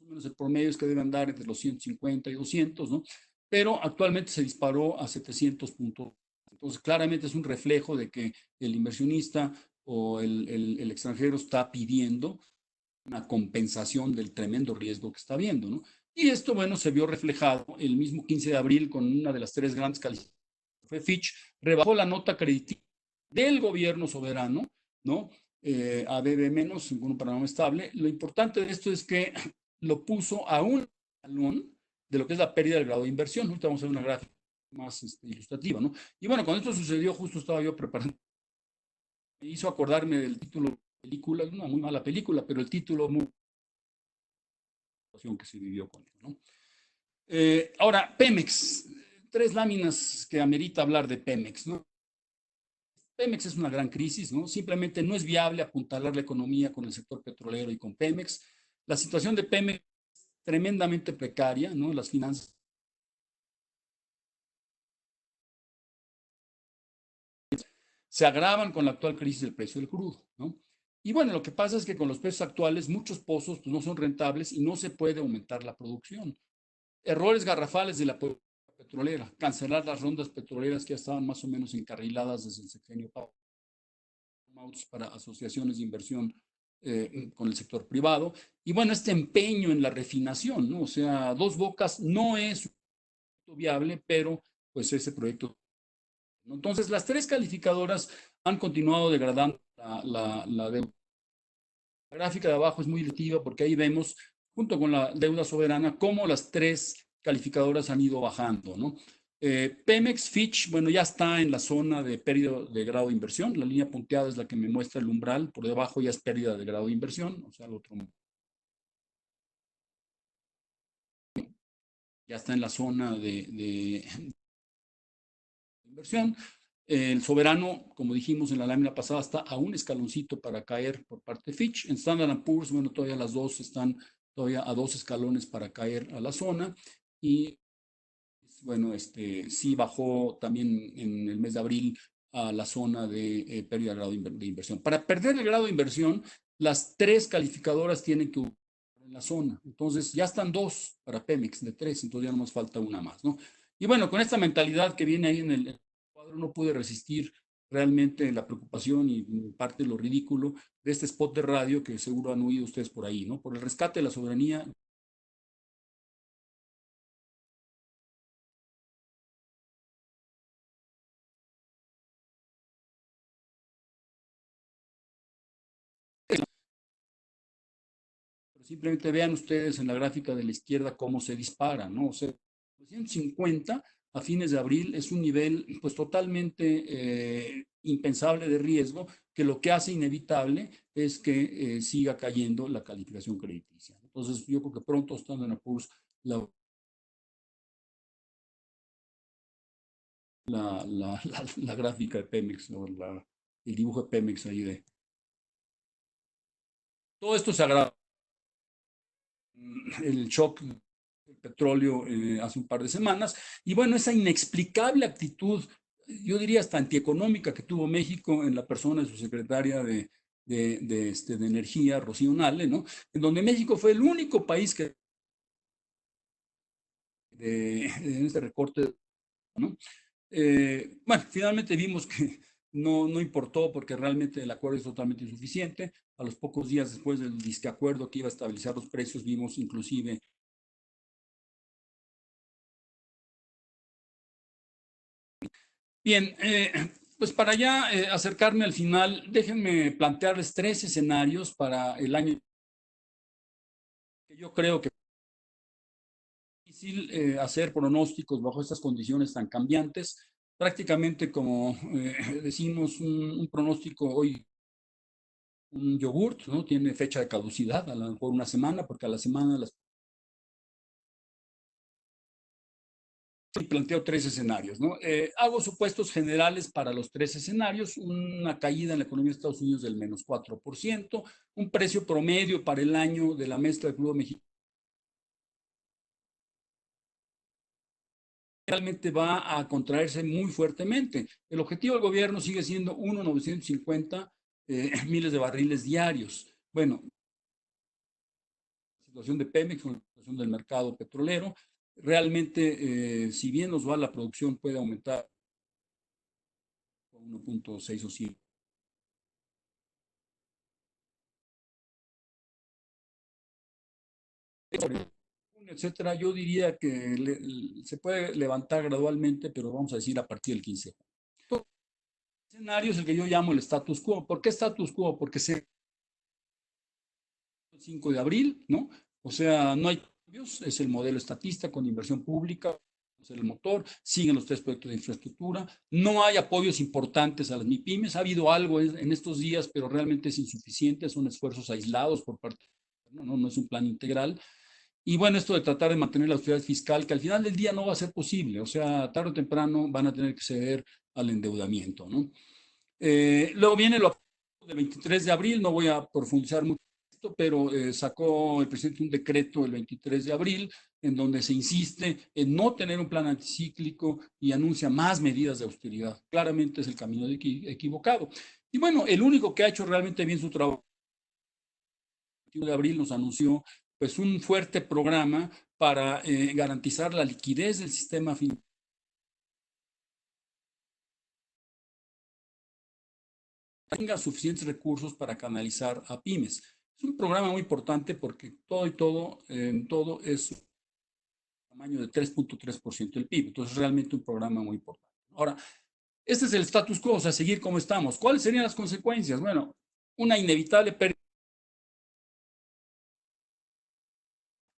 o menos el promedio es que debe andar entre los 150 y 200, ¿no? Pero actualmente se disparó a 700 puntos. Entonces, claramente es un reflejo de que el inversionista o el extranjero está pidiendo una compensación del tremendo riesgo que está viendo, ¿no? Y esto, bueno, se vio reflejado el mismo 15 de abril con una de las 3 grandes calificaciones. Fue Fitch, rebajó la nota crediticia del gobierno soberano, ¿no? A BB menos, con un panorama estable. Lo importante de esto es que lo puso a un escalón de lo que es la pérdida del grado de inversión. Ahorita vamos a ver una gráfica más ilustrativa, ¿no? Y bueno, cuando esto sucedió, justo estaba yo preparando, me hizo acordarme del título de la película, una muy mala película, pero el título muy que se vivió con él, ¿no? Ahora, Pemex, 3 láminas que amerita hablar de Pemex, ¿no? Pemex es una gran crisis, ¿no? Simplemente no es viable apuntalar la economía con el sector petrolero y con Pemex. La situación de Pemex es tremendamente precaria, ¿no? Las finanzas se agravan con la actual crisis del precio del crudo, ¿no? Y bueno, lo que pasa es que con los precios actuales muchos pozos pues, no son rentables y no se puede aumentar la producción. Errores garrafales de la petrolera, cancelar las rondas petroleras que ya estaban más o menos encarriladas desde el sexenio para asociaciones de inversión con el sector privado. Y bueno, este empeño en la refinación, ¿no? O sea, Dos Bocas no es viable, pero pues ese proyecto. Entonces, las tres calificadoras han continuado degradando la deuda. La gráfica de abajo es muy lectiva porque ahí vemos, junto con la deuda soberana, cómo las tres calificadoras han ido bajando, ¿no? Pemex, Fitch, bueno, ya está en la zona de pérdida de grado de inversión. La línea punteada es la que me muestra el umbral. Por debajo ya es pérdida de grado de inversión, o sea, el otro ya está en la zona de inversión. El soberano, como dijimos en la lámina pasada, está a un escaloncito para caer por parte de Fitch. En Standard Poor's, bueno, todavía las dos están todavía a 2 escalones para caer a la zona. Y bueno, sí bajó también en el mes de abril a la zona de pérdida de grado de inversión. Para perder el grado de inversión, las tres calificadoras tienen que en la zona. Entonces, ya están dos para Pemex de tres, entonces ya no nos falta una más, ¿no? Y bueno, con esta mentalidad que viene ahí en el cuadro, no pude resistir realmente la preocupación y parte de lo ridículo de este spot de radio que seguro han oído ustedes por ahí, ¿no? Por el rescate de la soberanía. Pero simplemente vean ustedes en la gráfica de la izquierda cómo se dispara, ¿no? O sea, 150 a fines de abril es un nivel pues totalmente impensable de riesgo, que lo que hace inevitable es que siga cayendo la calificación crediticia. Entonces yo creo que pronto Standard Poor's la gráfica de Pemex, ¿no? El dibujo de Pemex ahí de... Todo esto se agrava. El shock del petróleo hace un par de semanas. Y bueno, esa inexplicable actitud, yo diría hasta antieconómica que tuvo México en la persona de su secretaria de Energía, Rocío Nale, ¿no? En donde México fue el único país que en este recorte, ¿no? Bueno, finalmente vimos que no importó porque realmente el acuerdo es totalmente insuficiente. A los pocos días después del disque acuerdo que iba a estabilizar los precios, vimos inclusive. Bien, pues para ya acercarme al final, déjenme plantearles tres escenarios para el año que yo creo que es difícil hacer pronósticos bajo estas condiciones tan cambiantes. Prácticamente como decimos, un pronóstico hoy, un yogurt, ¿no? Tiene fecha de caducidad, a lo mejor una semana, porque a la semana las planteo tres escenarios, ¿no? Hago supuestos generales para los tres escenarios: una caída en la economía de Estados Unidos del menos 4%, un precio promedio para el año de la mezcla de crudo mexicano realmente va a contraerse muy fuertemente. El objetivo del gobierno sigue siendo 1,950 miles de barriles diarios. Bueno, la situación de Pemex, la situación del mercado petrolero, realmente, si bien nos va la producción, puede aumentar 1,6 o 7. Etcétera, yo diría que se puede levantar gradualmente, pero vamos a decir a partir del 15. El escenario es el que yo llamo el status quo. ¿Por qué status quo? Porque se 5 de abril, ¿no? O sea, no hay cambios, es el modelo estatista con inversión pública, es el motor, siguen los tres proyectos de infraestructura, no hay apoyos importantes a las MIPIMES, ha habido algo en estos días, pero realmente es insuficiente, son esfuerzos aislados por parte, no es un plan integral. Y bueno, esto de tratar de mantener la austeridad fiscal, que al final del día no va a ser posible, o sea, tarde o temprano van a tener que ceder al endeudamiento, ¿no? Luego viene lo del 23 de abril, no voy a profundizar mucho en esto, pero sacó el presidente un decreto el 23 de abril en donde se insiste en no tener un plan anticíclico y anuncia más medidas de austeridad. Claramente es el camino equivocado. Y bueno, el único que ha hecho realmente bien su trabajo, el 21 de abril nos anunció pues un fuerte programa para garantizar la liquidez del sistema financiero. Tenga suficientes recursos para canalizar a pymes. Es un programa muy importante porque todo es un tamaño de 3.3% del PIB. Entonces, realmente un programa muy importante. Ahora, este es el status quo, o sea, seguir como estamos. ¿Cuáles serían las consecuencias? Bueno, una inevitable pérdida.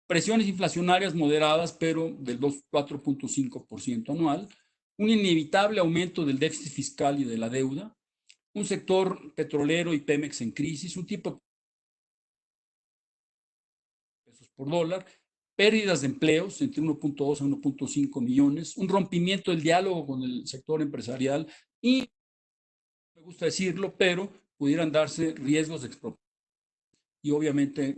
Presiones inflacionarias moderadas, pero del 4.5% anual, un inevitable aumento del déficit fiscal y de la deuda, un sector petrolero y Pemex en crisis, un tipo de pesos por dólar, pérdidas de empleos entre 1.2 a 1.5 millones, un rompimiento del diálogo con el sector empresarial y, me gusta decirlo, pero pudieran darse riesgos de expropiación y obviamente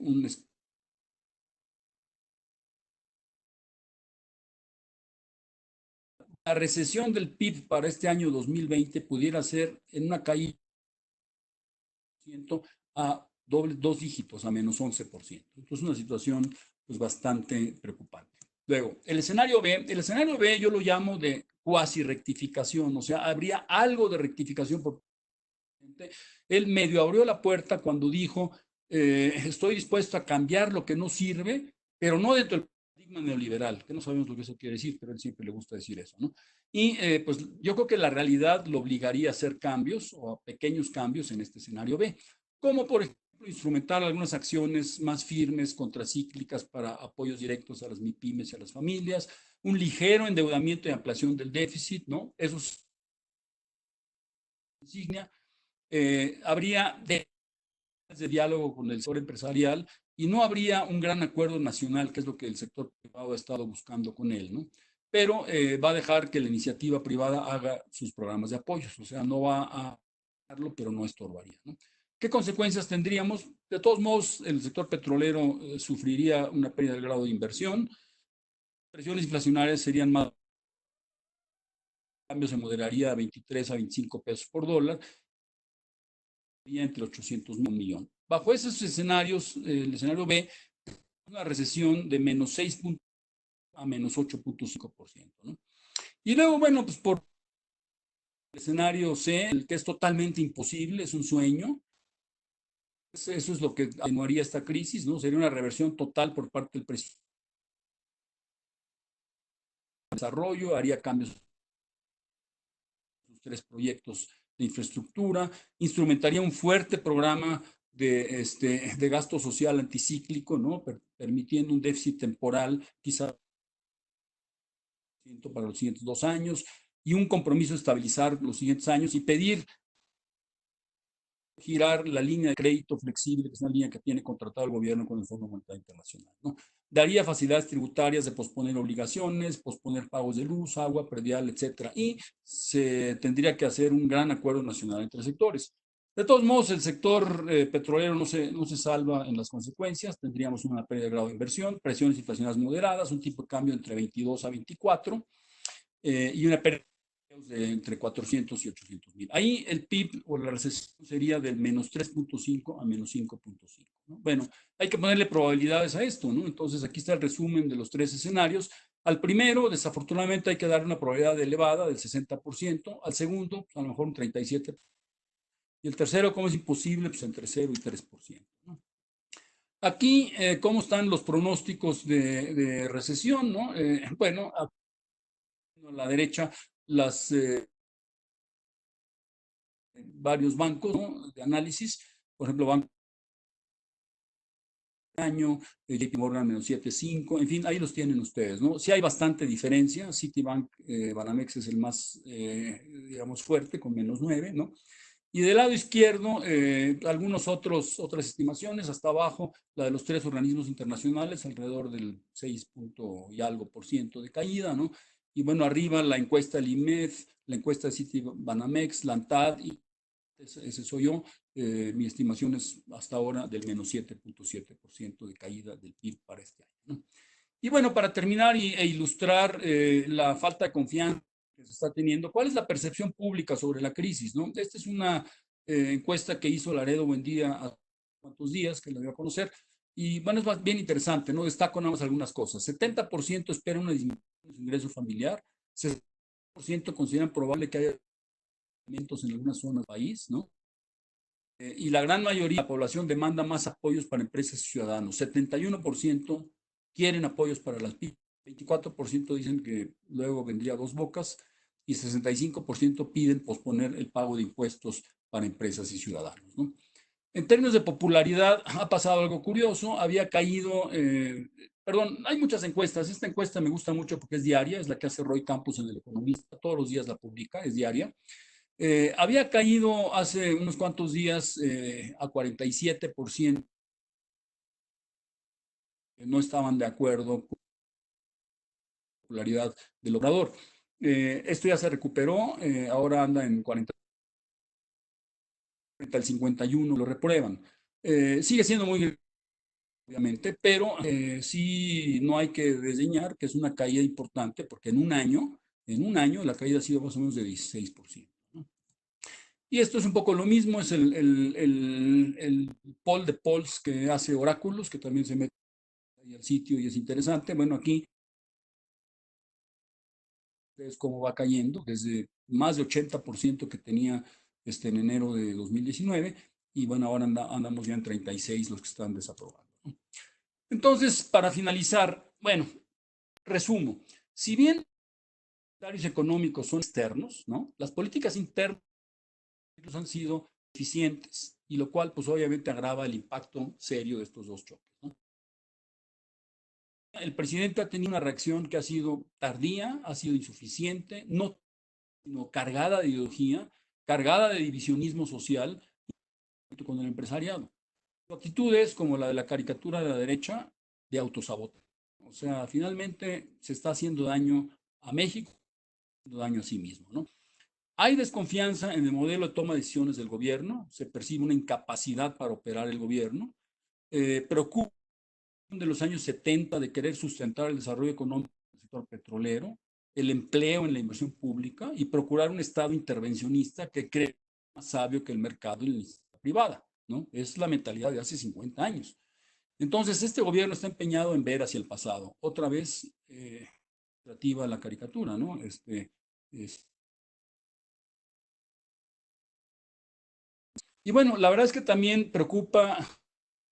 la recesión del PIB para este año 2020 pudiera ser en una caída a dos dígitos, a menos 11%. Entonces, una situación pues, bastante preocupante. Luego, el escenario B yo lo llamo de cuasi rectificación, o sea, habría algo de rectificación por él medio abrió la puerta cuando dijo, estoy dispuesto a cambiar lo que no sirve, pero no dentro del paradigma neoliberal, que no sabemos lo que eso quiere decir, pero a él siempre le gusta decir eso, ¿no? Y pues yo creo que la realidad lo obligaría a hacer cambios o a pequeños cambios en este escenario B, como por ejemplo instrumentar algunas acciones más firmes, contracíclicas para apoyos directos a las MIPYMES y a las familias, un ligero endeudamiento y ampliación del déficit, ¿no? Eso es insignia. Habría de diálogo con el sector empresarial y no habría un gran acuerdo nacional, que es lo que el sector privado ha estado buscando con él, ¿no? Pero va a dejar que la iniciativa privada haga sus programas de apoyos, o sea, no va a hacerlo, pero no estorbaría, ¿no? ¿Qué consecuencias tendríamos? De todos modos, el sector petrolero sufriría una pérdida del grado de inversión, presiones inflacionarias serían más, el cambio se moderaría a 23 a 25 pesos por dólar, entre 800 mil millones. Bajo esos escenarios, el escenario B, una recesión de menos 6 a menos 8.5%, ¿no? Y luego, bueno, pues por el escenario C, el que es totalmente imposible, es un sueño. Eso es lo que atenuaría esta crisis, ¿no? Sería una reversión total por parte del presidente de desarrollo, haría cambios en sus tres proyectos de infraestructura, instrumentaría un fuerte programa de gasto social anticíclico, ¿no? Permitiendo un déficit temporal, quizá para los siguientes 2 años, y un compromiso de estabilizar los siguientes años y pedir girar la línea de crédito flexible, que es una línea que tiene contratado el gobierno con el Fondo Monetario Internacional, ¿no? Daría facilidades tributarias de posponer obligaciones, posponer pagos de luz, agua, predial, etcétera, y se tendría que hacer un gran acuerdo nacional entre sectores. De todos modos, el sector petrolero no se salva en las consecuencias. Tendríamos una pérdida de grado de inversión, presiones inflacionarias moderadas, un tipo de cambio entre 22 a 24 y una pérdida de entre 400 y 800 mil. Ahí el PIB o la recesión sería del menos 3.5 a menos 5.5, ¿no? Bueno, hay que ponerle probabilidades a esto, ¿no? Entonces aquí está el resumen de los tres escenarios. Al primero, desafortunadamente, hay que dar una probabilidad elevada del 60%. Al segundo, pues, a lo mejor un 37%. Y el tercero, como es imposible, pues entre 0 y 3%, ¿no? Aquí, ¿cómo están los pronósticos de recesión, ¿no? Bueno, a la derecha, las varios bancos, ¿no? De análisis, por ejemplo, Banco año, JP Morgan menos 7.5, en fin, ahí los tienen ustedes, ¿no? Sí hay bastante diferencia, Citibank, Banamex es el más, digamos, fuerte, con menos 9, ¿no? Y del lado izquierdo, otras estimaciones, hasta abajo, la de los tres organismos internacionales, alrededor del 6 y algo por ciento de caída, ¿no? Y bueno, arriba la encuesta del IMED, la encuesta de Citibanamex, la ANTAD, y ese soy yo. Mi estimación es hasta ahora del menos 7.7% de caída del PIB para este año, ¿no? Y bueno, para terminar e ilustrar la falta de confianza que se está teniendo, ¿cuál es la percepción pública sobre la crisis? ¿No? Esta es una encuesta que hizo Laredo Buendía hace cuantos días, que la dio a conocer, y bueno, es bien interesante, ¿no? Destaco nada más algunas cosas. 70% espera una disminución de su ingreso familiar, 60% consideran probable que haya aumentos en algunas zonas del país, ¿no? Y la gran mayoría de la población demanda más apoyos para empresas y ciudadanos. 71% quieren apoyos para las pymes, 24% dicen que luego vendría dos bocas y 65% piden posponer el pago de impuestos para empresas y ciudadanos, ¿no? En términos de popularidad, ha pasado algo curioso. Había caído, perdón, hay muchas encuestas. Esta encuesta me gusta mucho porque es diaria, es la que hace Roy Campos en El Economista. Todos los días la publica, es diaria. Había caído hace unos cuantos días a 47%, que no estaban de acuerdo con la popularidad del orador. Esto ya se recuperó, ahora anda en 40, el 51 lo reprueban. Sigue siendo muy, obviamente, pero sí no hay que desdeñar que es una caída importante, porque en un año la caída ha sido más o menos de 16%. ¿No? Y esto es un poco lo mismo, es el poll de polls que hace Oráculos, que también se mete ahí al sitio y es interesante. Bueno, aquí es cómo va cayendo, desde más de 80% que tenía en enero de 2019, y bueno, ahora andamos ya en 36 los que están desaprobando. Entonces, para finalizar, bueno, resumo, si bien los criterios económicos son externos, ¿no? Las políticas internas han sido eficientes, y lo cual pues obviamente agrava el impacto serio de estos dos choques, ¿no? El presidente ha tenido una reacción que ha sido tardía, ha sido insuficiente, no, sino cargada de ideología, cargada de divisionismo social con el empresariado. Su actitud es como la de la caricatura de la derecha, de autosabotaje. O sea, finalmente se está haciendo daño a México, haciendo daño a sí mismo, ¿no? Hay desconfianza en el modelo de toma de decisiones del gobierno, se percibe una incapacidad para operar el gobierno, preocupa de los años 70 de querer sustentar el desarrollo económico del sector petrolero, el empleo en la inversión pública y procurar un Estado intervencionista que cree más sabio que el mercado y la iniciativa privada, ¿no? Es la mentalidad de hace 50 años. Entonces, este gobierno está empeñado en ver hacia el pasado. Otra vez, relativa a la caricatura, ¿no? Es, y bueno, la verdad es que también preocupa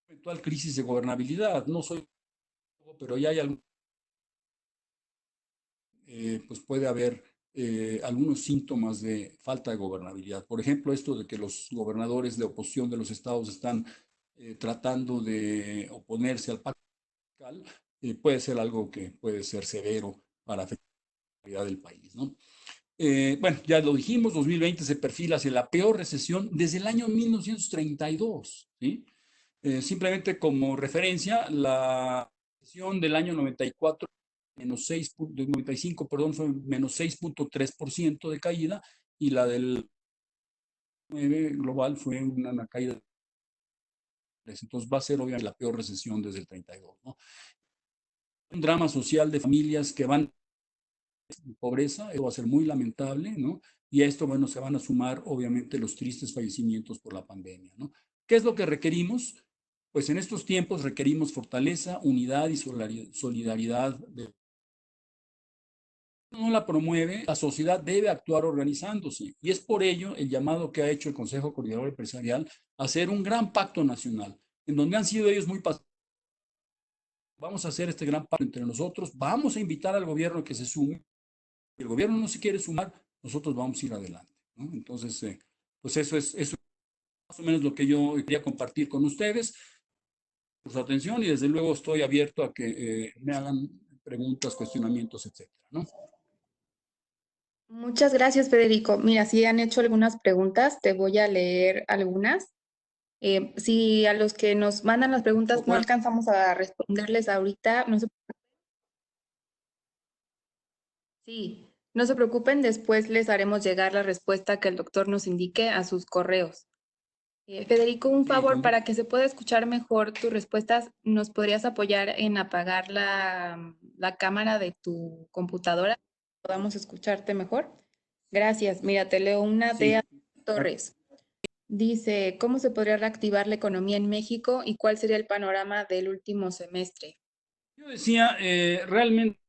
eventual crisis de gobernabilidad. No soy, pero ya hay algún, pues puede haber algunos síntomas de falta de gobernabilidad. Por ejemplo, esto de que los gobernadores de oposición de los estados están tratando de oponerse al pacto fiscal, puede ser algo que puede ser severo para afectar la realidad del país, ¿no? Bueno, ya lo dijimos, 2020 se perfila hacia la peor recesión desde el año 1932, ¿sí? Simplemente como referencia, la recesión del año 94, menos 6, 95, perdón, fue menos 6.3% de caída, y la del 9 global fue una caída de 3. Entonces va a ser obviamente la peor recesión desde el 32, ¿no? Un drama social de familias que van en pobreza, eso va a ser muy lamentable, ¿no? Y a esto, bueno, se van a sumar obviamente los tristes fallecimientos por la pandemia, ¿no? ¿Qué es lo que requerimos? Pues en estos tiempos requerimos fortaleza, unidad y solidaridad. No la promueve, la sociedad debe actuar organizándose. Y es por ello el llamado que ha hecho el Consejo Coordinador Empresarial a hacer un gran pacto nacional, en donde han sido ellos muy pacientes. Vamos a hacer este gran pacto entre nosotros, vamos a invitar al gobierno a que se sume. Si el gobierno no se quiere sumar, nosotros vamos a ir adelante, ¿no? Entonces, pues eso es más o menos lo que yo quería compartir con ustedes, por su atención, y desde luego estoy abierto a que me hagan preguntas, cuestionamientos, etcétera, ¿no? Muchas gracias, Federico. Mira, si han hecho algunas preguntas, te voy a leer algunas. Si a los que nos mandan las preguntas no alcanzamos a responderles ahorita, sí, no se preocupen, después les haremos llegar la respuesta que el doctor nos indique a sus correos. Federico, un Sí, favor, para que se pueda escuchar mejor tus respuestas, ¿nos podrías apoyar en apagar la cámara de tu computadora? ¿Podamos escucharte mejor? Gracias. Mira, te leo una de sí. Torres. Dice, ¿cómo se podría reactivar la economía en México y cuál sería el panorama del último semestre? Yo decía, realmente,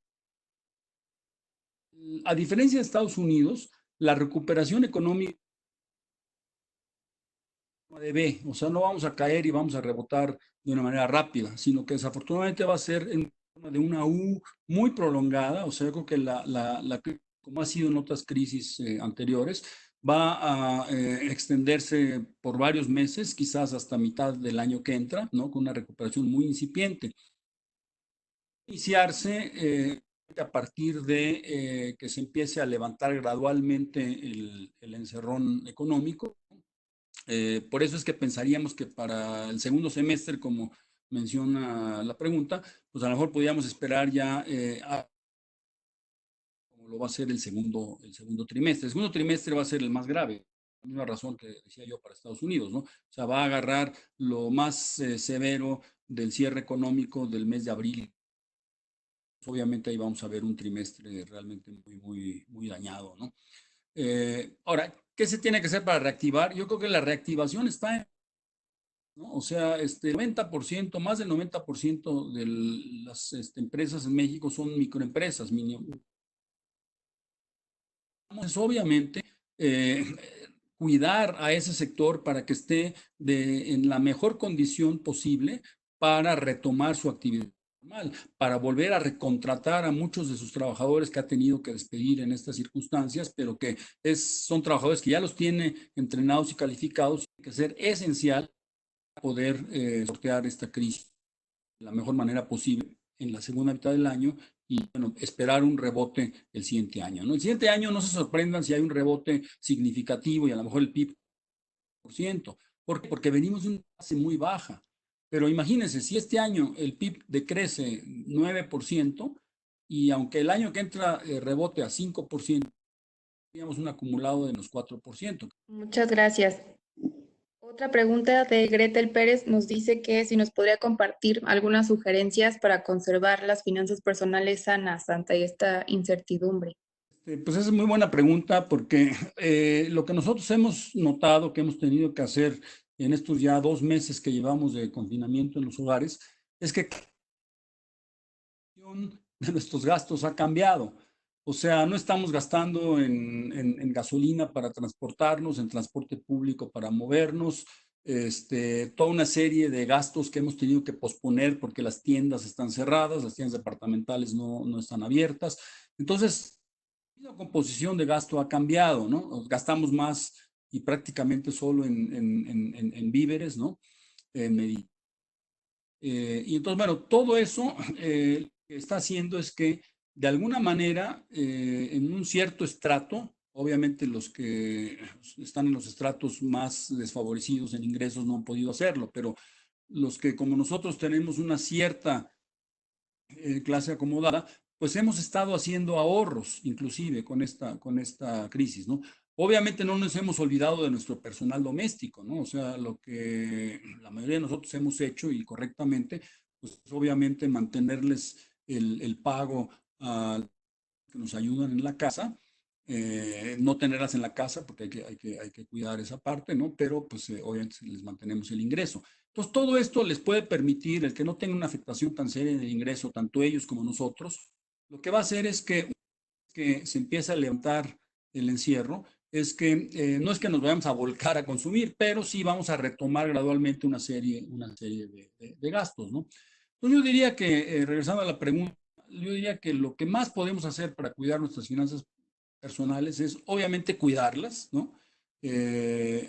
a diferencia de Estados Unidos, la recuperación económica de B, o sea, no vamos a caer y vamos a rebotar de una manera rápida, sino que desafortunadamente va a ser en forma de una U muy prolongada, o sea, yo creo que como ha sido en otras crisis anteriores, va a extenderse por varios meses, quizás hasta mitad del año que entra, ¿no? Con una recuperación muy incipiente. Iniciarse a partir de que se empiece a levantar gradualmente el encerrón económico. Por eso es que pensaríamos que para el segundo semestre, como menciona la pregunta, pues a lo mejor podríamos esperar ya como lo va a ser el segundo trimestre. El segundo trimestre va a ser el más grave, la misma razón que decía yo para Estados Unidos, ¿no? O sea, va a agarrar lo más severo del cierre económico del mes de abril. Obviamente ahí vamos a ver un trimestre realmente muy dañado, ¿no? Ahora, ¿qué se tiene que hacer para reactivar? Yo creo que la reactivación está en, ¿no? O sea, 90%, más del 90% de las empresas en México son microempresas. Es obviamente eh, cuidar a ese sector para que esté en la mejor condición posible para retomar su actividad normal, para volver a recontratar a muchos de sus trabajadores que ha tenido que despedir en estas circunstancias, pero que son trabajadores que ya los tiene entrenados y calificados, que ser esencial poder sortear esta crisis de la mejor manera posible en la segunda mitad del año y bueno, esperar un rebote el siguiente año, ¿no? El siguiente año no se sorprendan si hay un rebote significativo y a lo mejor el PIB por ciento. ¿Por qué? Porque venimos de una base muy baja. Pero imagínense, si este año el PIB decrece 9% y aunque el año que entra rebote a 5%, teníamos un acumulado de los 4%. Muchas gracias. Otra pregunta de Gretel Pérez nos dice que si nos podría compartir algunas sugerencias para conservar las finanzas personales sanas ante esta incertidumbre. Pues esa es muy buena pregunta porque lo que nosotros hemos notado que hemos tenido que hacer en estos ya 2 meses que llevamos de confinamiento en los hogares es que de nuestros gastos ha cambiado. O sea, no estamos gastando en gasolina para transportarnos, en transporte público para movernos, toda una serie de gastos que hemos tenido que posponer porque las tiendas están cerradas, las tiendas departamentales no están abiertas. Entonces, la composición de gasto ha cambiado, ¿no? Gastamos más y prácticamente solo en víveres, ¿no? En y entonces, bueno, todo eso que está haciendo es que de alguna manera, en un cierto estrato, obviamente los que están en los estratos más desfavorecidos en ingresos no han podido hacerlo, pero los que como nosotros tenemos una cierta clase acomodada, pues hemos estado haciendo ahorros, inclusive con esta crisis, ¿no? Obviamente no nos hemos olvidado de nuestro personal doméstico, ¿no? O sea, lo que la mayoría de nosotros hemos hecho y correctamente, pues obviamente mantenerles el pago a que nos ayudan en la casa, no tenerlas en la casa porque hay que cuidar esa parte, ¿no? Pero pues obviamente les mantenemos el ingreso. Entonces, todo esto les puede permitir, el que no tenga una afectación tan seria en el ingreso, tanto ellos como nosotros, lo que va a hacer es que se empieza a levantar el encierro, es que no es que nos vayamos a volcar a consumir, pero sí vamos a retomar gradualmente una serie de gastos, ¿no? Entonces yo diría que, regresando a la pregunta, yo diría que lo que más podemos hacer para cuidar nuestras finanzas personales es obviamente cuidarlas, ¿no?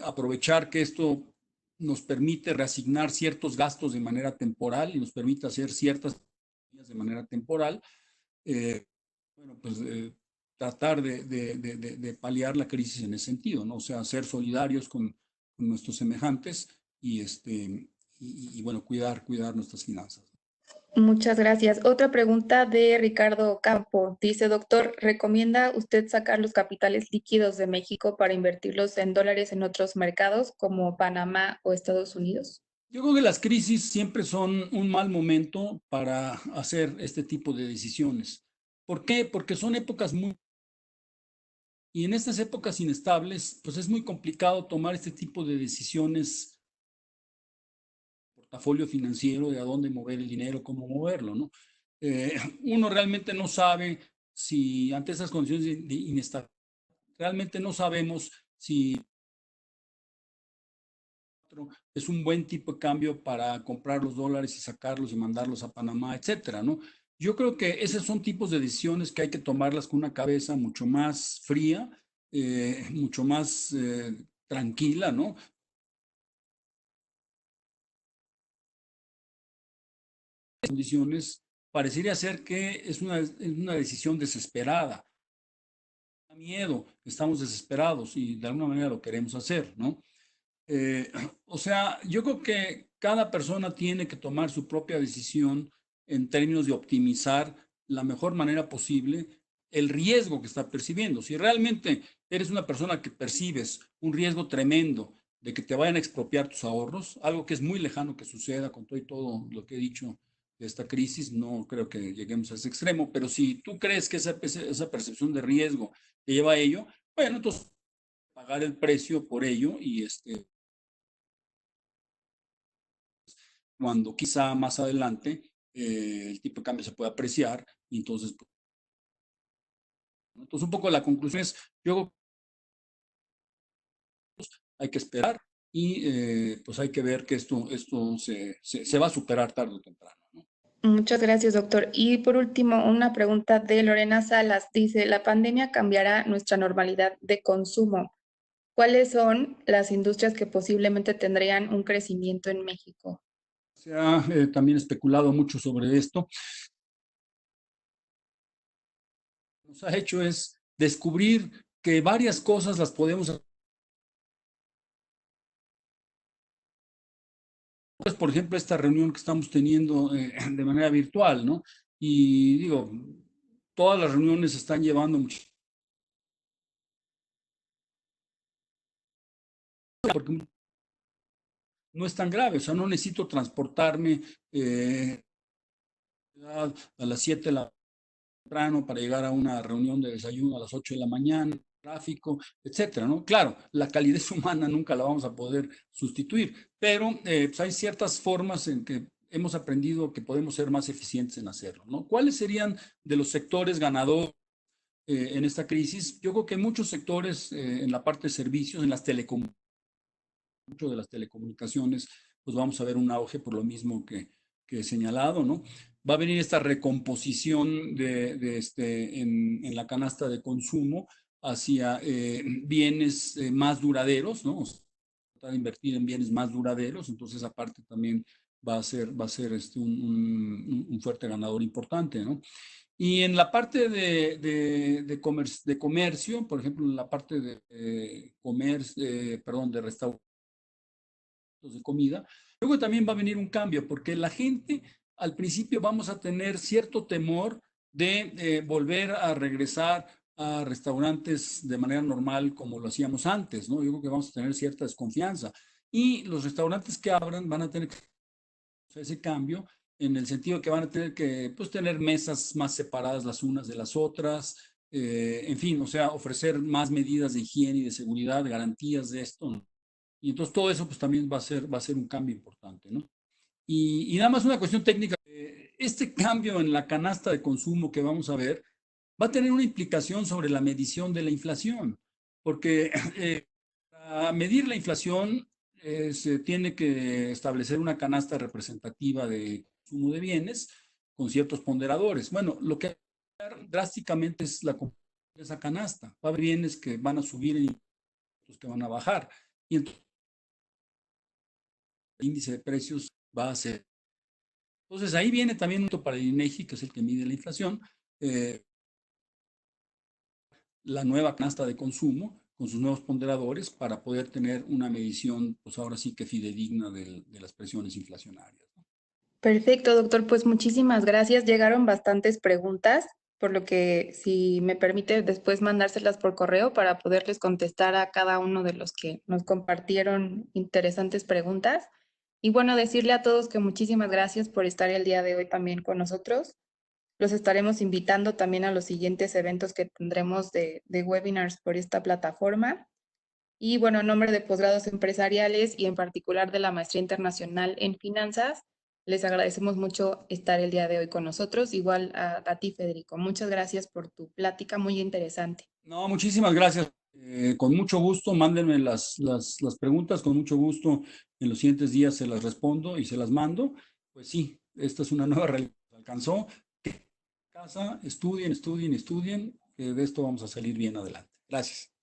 Aprovechar que esto nos permite reasignar ciertos gastos de manera temporal y nos permite hacer ciertas de manera temporal. Eh, bueno, pues tratar de paliar la crisis en ese sentido, ¿no? O sea, ser solidarios con nuestros semejantes y, bueno, cuidar nuestras finanzas. Muchas gracias. Otra pregunta de Ricardo Campo. Dice, doctor, ¿recomienda usted sacar los capitales líquidos de México para invertirlos en dólares en otros mercados como Panamá o Estados Unidos? Yo creo que las crisis siempre son un mal momento para hacer este tipo de decisiones. ¿Por qué? Porque son épocas muy... Y en estas épocas inestables, pues es muy complicado tomar este tipo de decisiones, portafolio financiero, de a dónde mover el dinero, cómo moverlo, ¿no? Uno realmente no sabe si ante esas condiciones de inestabilidad, realmente no sabemos si es un buen tipo de cambio para comprar los dólares y sacarlos y mandarlos a Panamá, etcétera, ¿no? Yo creo que esos son tipos de decisiones que hay que tomarlas con una cabeza mucho más fría, mucho más tranquila, ¿no? Condiciones, parecería ser que es una decisión desesperada. Da miedo, estamos desesperados y de alguna manera lo queremos hacer, ¿no? Eh, o sea, yo creo que cada persona tiene que tomar su propia decisión en términos de optimizar la mejor manera posible el riesgo que está percibiendo. Si realmente eres una persona que percibes un riesgo tremendo de que te vayan a expropiar tus ahorros, algo que es muy lejano que suceda con todo y todo lo que he dicho de esta crisis, no creo que lleguemos a ese extremo, pero si tú crees que esa percepción de riesgo te lleva a ello, bueno, entonces pagar el precio por ello y cuando quizá más adelante el tipo de cambio se puede apreciar y entonces, pues, ¿no? Entonces un poco la conclusión es, yo hay que esperar y pues hay que ver que esto se va a superar tarde o temprano, ¿no? Muchas gracias, doctor. Y por último, una pregunta de Lorena Salas. Dice, la pandemia cambiará nuestra normalidad de consumo. ¿Cuáles son las industrias que posiblemente tendrían un crecimiento en México? Se ha también especulado mucho sobre esto. Lo que nos ha hecho es descubrir que varias cosas las podemos hacer. Pues, por ejemplo, esta reunión que estamos teniendo de manera virtual, ¿no? Y digo, todas las reuniones se están llevando mucho, porque no es tan grave, o sea, no necesito transportarme a las 7 de la temprano para llegar a una reunión de desayuno a las 8 de la mañana, tráfico, etcétera, ¿no? Claro, la calidez humana nunca la vamos a poder sustituir, pero pues hay ciertas formas en que hemos aprendido que podemos ser más eficientes en hacerlo, ¿no? ¿Cuáles serían de los sectores ganadores en esta crisis? Yo creo que muchos sectores en la parte de servicios, en las telecomunicaciones, mucho de las telecomunicaciones, pues vamos a ver un auge por lo mismo que he señalado, ¿no? Va a venir esta recomposición en la canasta de consumo hacia bienes más duraderos, ¿no? O sea, tratar de invertir en bienes más duraderos, entonces aparte también va a ser un fuerte ganador importante, ¿no? Y en la parte de comercio, por ejemplo, en la parte de comercio, perdón, de restauración, de comida. Luego también va a venir un cambio, porque la gente al principio vamos a tener cierto temor de volver a regresar a restaurantes de manera normal como lo hacíamos antes, ¿no? Yo creo que vamos a tener cierta desconfianza. Y los restaurantes que abran van a tener que hacer ese cambio en el sentido que van a tener que pues, tener mesas más separadas las unas de las otras, en fin, o sea, ofrecer más medidas de higiene y de seguridad, garantías de esto, ¿no? Y entonces todo eso pues también va a ser un cambio importante, ¿no? Y nada más una cuestión técnica. Este cambio en la canasta de consumo que vamos a ver va a tener una implicación sobre la medición de la inflación, porque para medir la inflación se tiene que establecer una canasta representativa de consumo de bienes con ciertos ponderadores. Bueno, lo que va a cambiar drásticamente es la de esa canasta. Va a haber bienes que van a subir y otros que van a bajar. Y entonces el índice de precios va a ser. Entonces ahí viene también un para el INEGI, que es el que mide la inflación, eh, la nueva canasta de consumo con sus nuevos ponderadores para poder tener una medición, pues ahora sí que fidedigna de las presiones inflacionarias, ¿no? Perfecto, doctor. Pues muchísimas gracias. Llegaron bastantes preguntas, por lo que si me permite después mandárselas por correo para poderles contestar a cada uno de los que nos compartieron interesantes preguntas. Y bueno, decirle a todos que muchísimas gracias por estar el día de hoy también con nosotros. Los estaremos invitando también a los siguientes eventos que tendremos de webinars por esta plataforma. Y bueno, en nombre de Posgrados Empresariales y en particular de la Maestría Internacional en Finanzas, les agradecemos mucho estar el día de hoy con nosotros. Igual a ti, Federico. Muchas gracias por tu plática muy interesante. No, muchísimas gracias. Con mucho gusto, mándenme las preguntas, con mucho gusto en los siguientes días se las respondo y se las mando. Pues sí, esta es una nueva realidad que alcanzó. Casa, estudien, estudien, estudien, que de esto vamos a salir bien adelante. Gracias.